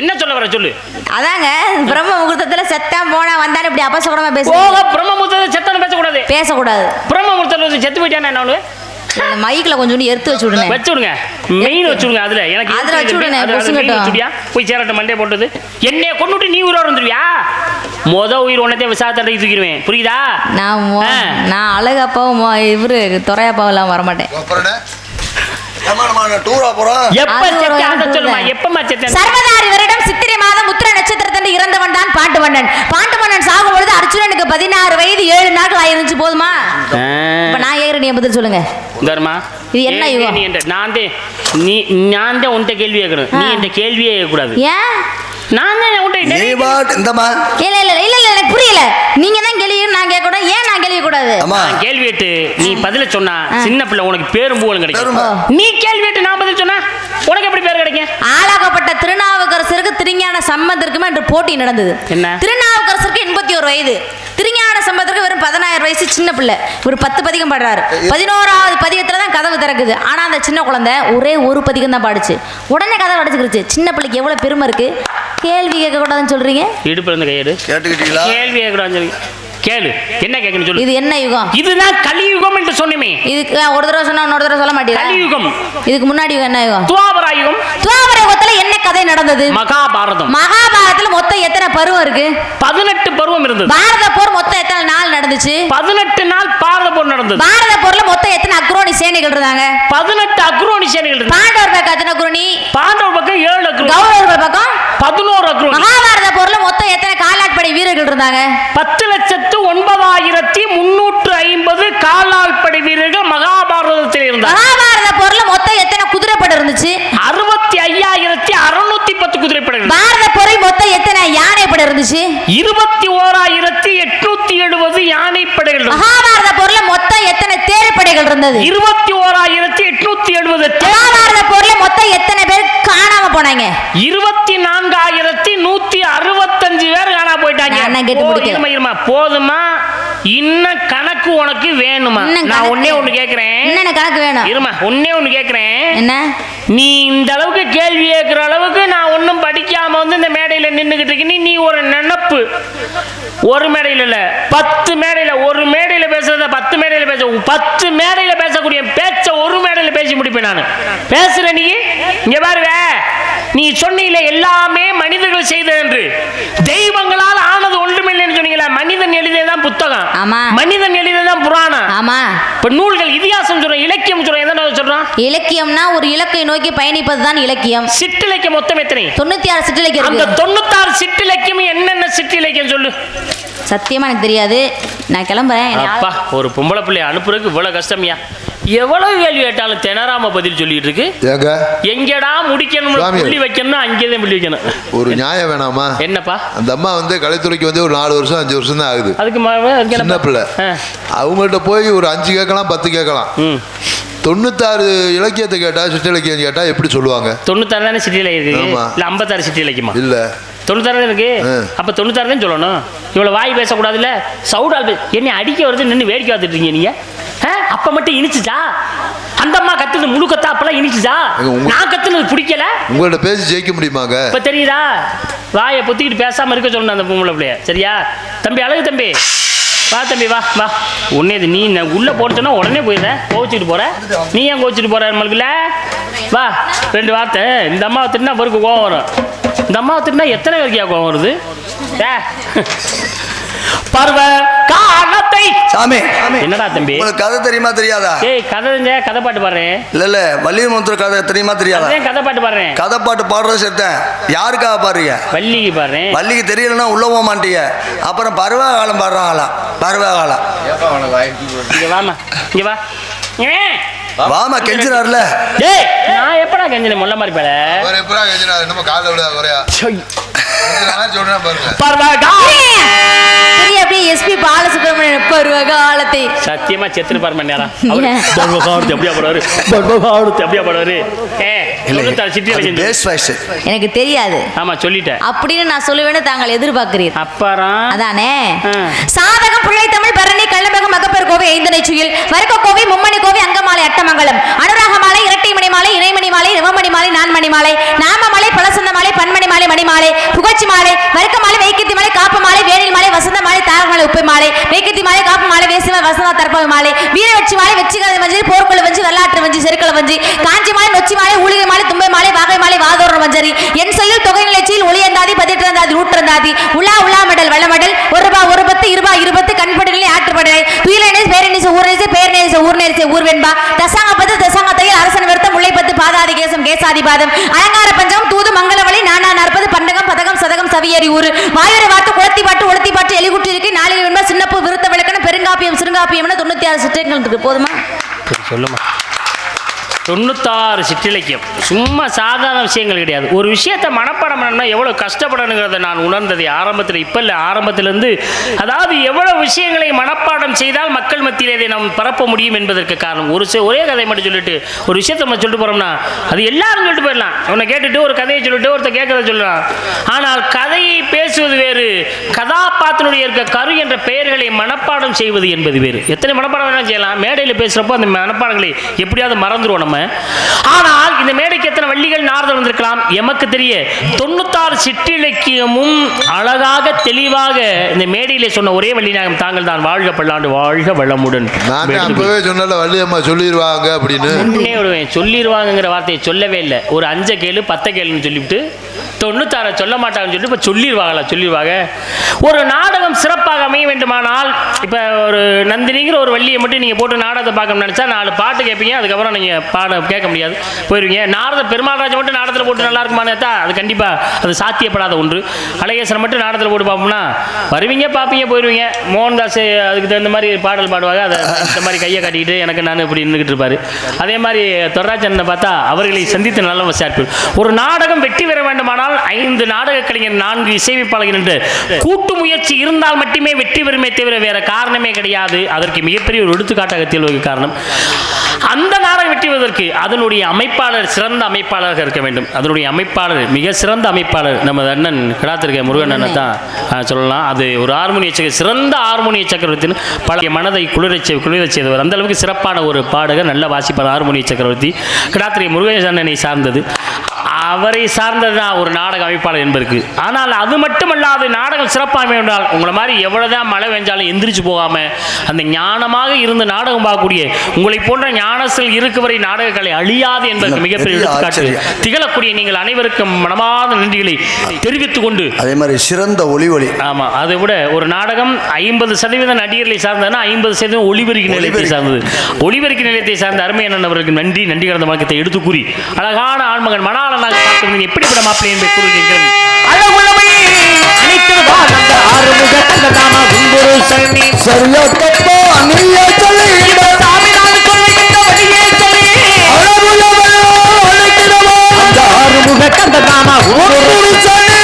என்ன சொல்ல வர்ற சொல்லு. அதாங்க, பிரம்ம முகூர்த்தத்துல செத்தா போனா வந்தாலும் இப்படி அபசகுணமா பேசுறீங்க. பிரம்ம முகூர்த்தத்துல செத்தானு பேசக்கூடாது. பேசக்கூடாது. பிரம்ம முகூர்த்தத்துல செத்து போயிட்டானே என்ன? மைக்ல கொஞ்சம் எடுத்து வச்சு விடுங்க. வச்சு விடுங்க, மெயின் வச்சு விடுங்க. அதுல எனக்கு அதுல வச்சு விடுங்க. போய் சேரட்ட மண்டே போட்டது என்னைய கொண்டுட்டு நீ உயிரோட வந்துருவியா? உயிர் உன்னத்தை விசாரத்தடைக்கு தூக்கிடுவேன், புரியுதா? நான் அழகப்பாவும் இவரு துறையப்பாவும் எல்லாம் வரமாட்டேன். சர்வதாரி வருடம் சித்திரை மாதம் உத்திர நட்சத்திரத்தில் இறந்தவன் தான் பாண்டு மன்னன். பாண்டு மன்னன் சாகும் பொழுது அர்ஜுனனுக்கு 16 வயது 7 நாட்கள் ஆயிருந்துச்சு. போதுமா? இப்ப நான் ஏறி பதில் சொல்லுங்க. இது என்ன யுகம்? நான் தான் உன்கிட்ட கேள்வி கேட்கணும், நீ என்கிட்ட கேள்வியே கேட்கக்கூடாது. ஏன்? நான் தான் எனக்கு புரியல. நீங்க தான் கேள்வி நான் கேட்கக்கூடாது. ஏன் நான் கேள்வி கூடாது? கேள்வி கேட்டு நீ பதில சொன்னா சின்ன பிள்ளை உனக்கு பேரும் புகழும் கிடைக்கும். நீ கேள்வி கேட்டு நான் பதில் சொன்னா உனக்கு எப்படி பேர் கிடைக்கும்? ஆளாகப்பட்ட திருநாவுக்கரசருக்கு திருஞான சம்பந்தருக்குமா என்று போட்டி நடந்தது. திருநாவுக்கரசருக்கு 81 வயது, திருஞான சம்பந்தருக்கு வெறும் 16 வயசு, சின்ன பிள்ளை. ஒரு 10 பதிகம் பாடுறாரு. 11வது பதிகத்துல தான் கதவு திறக்குது. ஆனா அந்த சின்ன குழந்தை ஒரே ஒரு பதிகம் தான் பாடுச்சு. உடனே கதவு அடைச்சுக்கிருச்சு. சின்ன பிள்ளைக்கு எவ்வளவு பெருமை இருக்கு. கேள்வி கேட்க கூடாதுன்னு சொல்றீங்க. இடுப்புல இருந்து கையெடு. கேட்டுக்கிட்டீங்களா? கேள்வி கேட்க கூடாதுன்னு கேளு. என்ன கேட்கணும் சொல்லு. இது என்ன யுகம்? இதுதான் கலியுகம் என்று சொன்னமே. இதுக்கு ஒரு தடவை சொன்னா இன்னொரு தடவை சொல்ல மாட்டீங்க. கலியுகம். இதுக்கு முன்னாடி யுகம் என்ன யுகம்? துவாபர யுகம். துவாபர யுகத்துல என்ன கதை நடந்தது? மகாபாரதம். மகாபாரதத்துல மொத்தம் எத்தனை பருவம் இருக்கு? 18 பருவம் இருந்தது. பாரத போர் மொத்தம் எத்தனை நாள் நடந்துச்சு? 18 நாள் பாரத போர் நடந்தது. பாரத போர்ல மொத்தம் எத்தனை அக்ரோனி சேனைகள் இருந்தாங்க? 18 அக்ரோனி சேனைகள் இருந்தாங்க. பாண்டவர் பக்கம் எத்தனை அக்ரோனி? பாண்டவர் பக்கம் 7 அக்ரோனி. கௌரவர்கள் பக்கம் 11 அக்ரோனி. மகாபாரத போர்ல மொத்தம் எத்தனை காலாட்படை வீரர்கள் இருந்தாங்க? 10,09,350 காலாட்படை வீரர்கள் மகாபாரதத்தில் இருந்தாங்க. மகாபாரத போர்ல மொத்தம் எத்தனை குதிரைப்படை இருந்துச்சு? 65,610 குதிரைப்படை. பாரத போரில் மொத்தம் எத்தனை யானைப்படை இருந்துச்சு? 21,870 யானைப்படை படைகள் இருந்தது? மகாபாரத போர்ல மொத்தம் எத்தனை தேர்ப்படைகள் இருந்தது? 21,870. மகாபாரத போர்ல மொத்தம் எத்தனை பேர் காணாம போனாங்க? 24,165 பேர் காணாம போயிட்டாங்க. நான் கேட்டு முடிக்கல. இருமா போதுமா? இன்னும் கணக்கு உனக்கு வேணுமா? நான் ஒண்ணே ஒண்ணு கேக்குறேன். என்ன கணக்கு வேணும்? இருமா ஒண்ணே ஒண்ணு கேக்குறேன். என்ன? நீ இந்த அளவுக்கு கேள்வி கேட்கிற அளவுக்கு நான் ஒன்னும் படிக்காம வந்து இந்த மேடையில நின்னுகிட்டு இருக்கீங்க. நீ ஒரு நினைப்பு. ஒரு மேடையில இல்ல 10 மேடையில, ஒரு மேடையில பேசுறத 10 மேடையில பேச, 10 மேடையில பேசக்கூடிய பேச்ச ஒரு மேடையில பேசி முடிப்பேன். நான் பேசுற நீ இங்க பாருங்க, நீ சொன்னீங்களே எல்லாமே மனிதர்கள் செய்தது என்று, தெய்வங்களால் ஆனது ஒன்றுமில்லைன்னு சொன்னீங்களா? மனிதன் எழுதியதான் புத்தகம். ஆமா. மனிதன் எழுதியதான் புராணம். ஆமா. இப்ப நூல்கள் இதிகாசம் சொல்றோம், இலக்கியம் சொல்றோம். எதனா சொல்றோம்? இலக்கியம்னா ஒரு இலக்கை நோக்கி பயணிப்பதுதான் இலக்கியம். சிற்றிலக்கியம் மொத்தம் எத்தனை? 96 சிற்றிலக்கியம் அந்த இருக்கு. 96 சிற்றிலக்கியம் என்னென்ன சிற்றிலக்கியம் சொல்லு. சத்தியமா எனக்கு தெரியாது, நான் கிளம்புறேன். அப்பா, ஒரு பொம்பளை பிள்ளைய அனுப்புறதுக்கு இவ்வளவு கஷ்டமியா? எவ்வளவு கேள்வி கேட்டாலும் திணறாம பதில் சொல்லிட்டு இருக்கு. ஏங்க எங்கடா முடிக்கணும், புள்ளி வைக்கணும், அங்கேதான் புள்ளி வைக்கணும். ஒரு நியாயம் வேணாமா? என்னப்பா? அந்த அம்மா வந்து கலைத்துறைக்கு வந்து ஒரு 4 வருஷம் 5 வருஷம் தான் ஆகுது. அதுக்கு சின்ன பிள்ளை. அவங்கள்ட்ட போய் ஒரு 5 கேட்கலாம் 10 கேட்கலாம். 96 இலக்கியத்தை கேட்டா, சிற்றிலக்கியம் கேட்டா எப்படி சொல்லுவாங்க? 96 தானே சிற்றிலக்கியம் இருக்கு. இல்ல 56 சிற்றிலக்கியமா? இல்ல 96 தான் இருக்கு. அப்ப 96 தான் சொல்லணும். இவ்வளவு வாய் பேசக்கூடாதுல்ல. சவுடால் என்னை அடிக்க வருது, நின்று வேடிக்கை பார்த்துட்டு இருக்கீங்க நீங்க. அப்ப மட்டும் இனிச்சுச்சா? அந்த அம்மா கத்துனது முழு கத்தா அப்பெல்லாம் இனிச்சுச்சா? நான் கத்துனது பிடிக்கல. உங்கள்ட்ட பேசி ஜெயிக்க முடியுமாங்க? இப்ப தெரியுதா? வாயை பொத்திக்கிட்டு பேசாம இருக்க சொல்லணும் அந்த பொம்பளை பிள்ளைய. சரியா தம்பி? அழகு தம்பி, வா தம்பி, வா வா. உடனே இது நீ உள்ள போட்டுன்னா உடனே போயிடுற, கோவிச்சுட்டு போற. நீ ஏன் கோவிச்சுட்டு போற? நம்மளுக்குல வா 2 வார்த்தை. இந்த அம்மாவை திட்டினா பொறுக்கு கோவம் வரும். இந்த அம்மாவை திட்டினா எத்தனை பேருக்கியா கோவம் வருது? பர்வ காலத்தை சாமி, என்னடா தம்பி உங்களுக்கு கதை தெரியுமா தெரியாதா? ஏய் கதை கதை பாட்டு பாடுறேன். இல்ல வள்ளிய மந்திர கதை தெரியுமா தெரியாதா? கதை பாட்டு பாடுறேன். கதை பாட்டு பாடுறது சேர்த்தேன். யாருக்காக பாடுறீங்க? வள்ளிக்கு பாடுறேன். வள்ளிக்கு தெரியலன்னா உள்ள போக மாட்டீங்க. அப்புறம் பருவ காலம் பாடுறாங்களா? பருவ காலம். இங்க வாமா, இங்க வா. வாமா, கெஞ்சினார்ல. ஏய் நான் எப்படா கெஞ்சின முள்ள மாதிரி பேல? அவர் எப்படா கெஞ்சினார்? நம்ம காதை விட குறையா சொல்றேன் பாருங்க. எஸ்பி பாலசுப்ரமணியன் பருவ காலத்தை சத்தியமா செத்துரு பாரு மணி நேரம். அப்படியா படுவாரு? அப்படியா படுவாரு? எனக்கு தெரியாது. ஆமா சொல்லிட்டேன் அப்படின்னு நான் சொல்லுவேன்னு தாங்கள் எதிர்பார்க்கிறீர். அப்புறம் அதானே. சாதகம் பிள்ளை தமிழ் பரணி கள்ளமகம் மகப்பேர் கோவை ஐந்தனை சுயில் வர்க்க கோவை மும்மணி கோவை அங்கமாலை அட்டமங்கலம் அனுராக மாலை இரட்டை மணி மாலை இணைமணி மாலை நவமணி மாலை நான்மணி மாலை நாம மாலை பலசந்த மாலை பன்மணி மாலை மணி மாலை புகழ்ச்சி மாலை வர்க்க மாலை வைக்கத்தி மாலை காப்பு மாலை வேணில் மாலை வசந்த மாலை தாரக மாலை உப்பை மாலை வைக்கத்தி மாலை காப்பு மாலை வேசிமா வசந்தா தர்ப்பவை மாலை வீரவட்சி மாலை வெச்சிகலை வஞ்சி போர்க்குள்ள வஞ்சி வரலாற்று வஞ்சி செருக்கள வஞ்சி காஞ்சி மாலை நொச்சி மாலை ஊழிகை மாலை தும்பை மாலை வாகை மாலை வாதோர மஞ்சரி என் சொல்லில் தொகை நிலைச்சியில் ஒளியந்தாதி 18 நூற்றந்தாதி உலா உலா மெடல் வெள்ளமெடல் 1 ரூபாய் 1 பத்து 20 கண்படலை ஆற்றுப்படலை துயிலனேஸ் பேரனேஸ் ஊர்நேசே பேர்நேசே ஊர்நேசே ஊர்வென்பா தசாங்க பத்து தசாங்க தையல் அரசன் விருத்தம் முல்லை பத்து பாதாதி கேசம் கேசாதி பாதம் அலங்கார பஞ்சம் தூது மங்களவழி நானா 40 பண்டகம் பதகம் சதகம் சவியரி ஊரு வாயுரை வாத்து குளத்தி பாட்டு ஒளத்தி பாட்டு எலிகுட்டி இருக்கு நாளிகை வெண்பா சின்னப்பு விருத்த விளக்கணும் பெருங்காப்பியம் சிறுங்காப்பியம்னு 96 சிற்றங்கள் இருக்கு. போதுமா? சொல்லுமா. 96 சிற்றிலக்கியம் சும்மா சாதாரண விஷயங்கள் கிடையாது. ஒரு விஷயத்தை மனப்பாடம் பண்ணணும்னா எவ்வளோ கஷ்டப்படணுங்கிறத நான் உணர்ந்தது ஆரம்பத்தில். இப்போ இல்லை, ஆரம்பத்திலேருந்து. அதாவது எவ்வளவு விஷயங்களை மனப்பாடம் செய்தால் மக்கள் மத்தியில் இதை நாம் பரப்ப முடியும் என்பதற்கு காரணம். ஒரே கதை மட்டும் சொல்லிட்டு ஒரு விஷயத்தை நம்ம சொல்லிட்டு போகிறோம்னா அது எல்லாரும் சொல்லிட்டு போயிடலாம். உன்னை கேட்டுட்டு ஒரு கதையை சொல்லிட்டு ஒருத்தர் கேட்கறத சொல்லலாம். ஆனால் கதையை பேசுவது வேறு, கதாபாத்திரனுடைய இருக்க கரு என்ற பெயர்களை மனப்பாடம் செய்வது என்பது வேறு. எத்தனை மனப்பாடம் வேணாலும் செய்யலாம். மேடையில் பேசுகிறப்போ அந்த மனப்பாடங்களை எப்படியாவது மறந்துடுவோம் நம்ம. ஆனால் இந்த மேடைக்கு எத்தனை வள்ளிகள் நாரதர் வந்திருக்கலாம் எமக்கு தெரிய. 96 சிற்றிலக்கியமும் அழகாக தெளிவாக இந்த மேடையிலே சொன்ன ஒரே வள்ளிநாயகம் தாங்கள் தான். வாழ்க பல்லாண்டு வாழ்க வளமுடன். அப்பவே சொன்னல வள்ளியம்மா சொல்லிடுவாங்க அப்படின்னு. சொல்லிடுவாங்கிற வார்த்தையை சொல்லவே இல்லை. ஒரு 5 கேளு 10 கேளுன்னு சொல்லிவிட்டு 96 சொல்ல மாட்டாங்கன்னு சொல்லிட்டு இப்போ சொல்லிடுவாங்க. ஒரு நாடகம் சிறப்பாக அமைய வேண்டுமானால் இப்போ ஒரு நந்தினிங்கிற ஒரு வள்ளியை மட்டும் நீங்கள் போட்டு நாடகத்தை பார்க்கணும்னு நினச்சா 4 பாட்டு கேட்பீங்க. அதுக்கப்புறம் நீங்கள் பாடம் கேட்க முடியாது, போயிடுவீங்க. நாரத பெருமாள்ராஜ் மட்டும் நாடகத்தில் போட்டு நல்லா இருக்குமானேத்தா அது கண்டிப்பாக அது சாத்தியப்படாத ஒன்று. அழகேசனை மட்டும் நாடகத்தில் போட்டு பார்ப்போம்னா வருவீங்க, பார்ப்பீங்க, போயிடுவீங்க. மோகன்தாஸ் அதுக்கு தகுந்த மாதிரி பாடல் பாடுவாங்க. அதை இந்த மாதிரி கையை காட்டிக்கிட்டு எனக்கு நான் இப்படி நின்றுக்கிட்டு இருப்பார். அதே மாதிரி தொர்ராஜனை பார்த்தா அவர்களை சந்தித்து நல்ல விசாரிப்பு. ஒரு நாடகம் வெற்றி பெற வேண்டுமானால் ஆனால் 5 நாடக கலைஞர் 4 இசையமைப்பாளர்கள் என்று கூட்டு முயற்சி இருந்தால் மட்டுமே வெற்றி பெறுமே தவிர வேற காரணமே கிடையாது. அதற்கு மிகப்பெரிய ஒரு எடுத்துக்காட்டாக திகழ்வதற்கு காரணம் அந்த நாடகம் வெற்றி பெறுவதற்கு அதனுடைய அமைப்பாளர் சிறந்த அமைப்பாளராக இருக்க வேண்டும். அதனுடைய அமைப்பாளர் மிக சிறந்த அமைப்பாளர் நமது அண்ணன் கிடாத்திருக்க முருகன் அண்ணன் தான் சொல்லலாம். அது ஒரு ஹார்மோனிய சிறந்த ஹார்மோனிய சக்கரவர்த்தின்னு பல மனதை குளிரச் செய்தவர். அந்த அளவுக்கு சிறப்பான ஒரு பாடகர், நல்ல வாசிப்பார் ஹார்மோனிய சக்கரவர்த்தி. கிடாத்திரை முருகன் அண்ணனை சார்ந்தது, அவரை சார்ந்தது தான் ஒரு நாடக அமைப்பாளர் என்பதற்கு. ஆனால் அது மட்டுமல்லாது நாடகம் சிறப்பாக என்றால் உங்களை மாதிரி எவ்வளவுதான் மழை வெஞ்சாலும் எந்திரிச்சு போகாம அந்த ஞானமாக இருந்து நாடகம் பார்க்கக்கூடிய உங்களை போன்ற ஞானத்தில் இருக்குவரை நாடக கலை அழியாது என்பதற்கு மிகப்பெரிய எடுத்துக்காட்டு திகழக்கூடிய நீங்கள் அனைவருக்கும் மனமார்ந்த நன்றிகளை தெரிவித்துக் கொண்டு அதே மாதிரி சிறந்த ஒளி ஆமா, அதை விட ஒரு நாடகம் 50% நடிகர்களை சார்ந்ததுன்னா 50% ஒளிபெருக்கி நிலையத்தை சார்ந்தது. ஒளிபெருக்கி நிலையத்தை சார்ந்த அருமையான அவர்களுக்கு நன்றி கடந்த வணக்கத்தை எடுத்து கூறி அழகான ஆண்மகன் மணாளனாக பார்த்து எப்படிப்பட்ட மாப்பிள்ளை என்பதை கூறுகிறேன். அழகுள்ளவை அனைத்துதான் அந்த ஆறுமுக கந்ததாமா குங்குரு சரணி சரியா தப்பா நீயே சொல்லி சாமிநாடு சொல்லுகின்ற வழியே சொல்லி அழகுள்ளவளோ அழைக்கிறவோ அந்த ஆறுமுக கந்ததாமா குங்குரு சரணி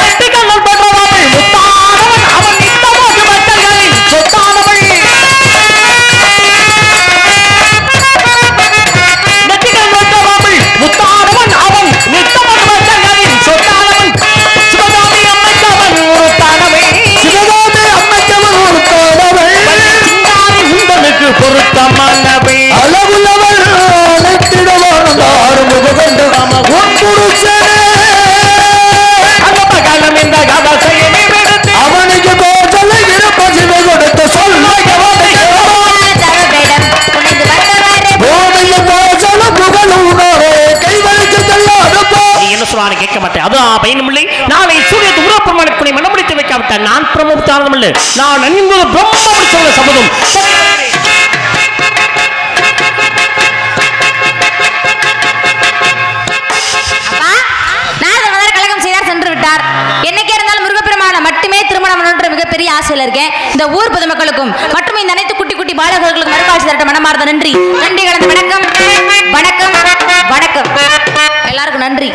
நெட்டிக்கண்ணன் பண்றவள் முத்தானவன் அவன் நித்தமோது மக்களின் சொத்தானவள் நெட்டிக்கண் பண்றவள் முத்தானவன் அவன் நித்தமோது மக்களின் சொத்தானவன் சிவகாமி அம்மைக்கவன் ஒரு தானவன் சிவகாமி அம்மைக்கவன் ஒரு தானவன் சிந்தாரி உந்தனுக்கு பொருத்தமானவை அழகுள்ளவள் அழைக்கிறவோ அந்த ஆறுமுக கந்ததாமா குங்குரு அவனுக்கு போச்சல இருப்பது கொடுத்த சொல்ல போச்சல புகழூனோரே கைவழிக்கு செல்லாதப்போ என்ன சொல்றான்னு கேட்க மாட்டேன். அதுவும் பயனும் இல்லை. நாளை சூரியத்து உருவப்பிரமாணக்குனை மனமுடித்து வைக்காவிட்டால் நான் பிரமுக்தானதும் இல்லை. நான் அணிந்தது பிரம்ம சொல்ல சபதம். என்னைக்கே இருந்தாலும் முருகப்பெருமானை மட்டுமே திருமணம் பண்ணணுன்ற மிகப்பெரிய ஆசையில் இருக்கேன். இந்த ஊர் பொதுமக்களுக்கும் மற்றும் இந்த அனைத்து குட்டி குட்டி பாலகர்களுக்கும் மறுகாட்சி தரட்ட மனமார்ந்த நன்றி கலந்த வணக்கம் வணக்கம் வணக்கம். எல்லாருக்கும் நன்றி.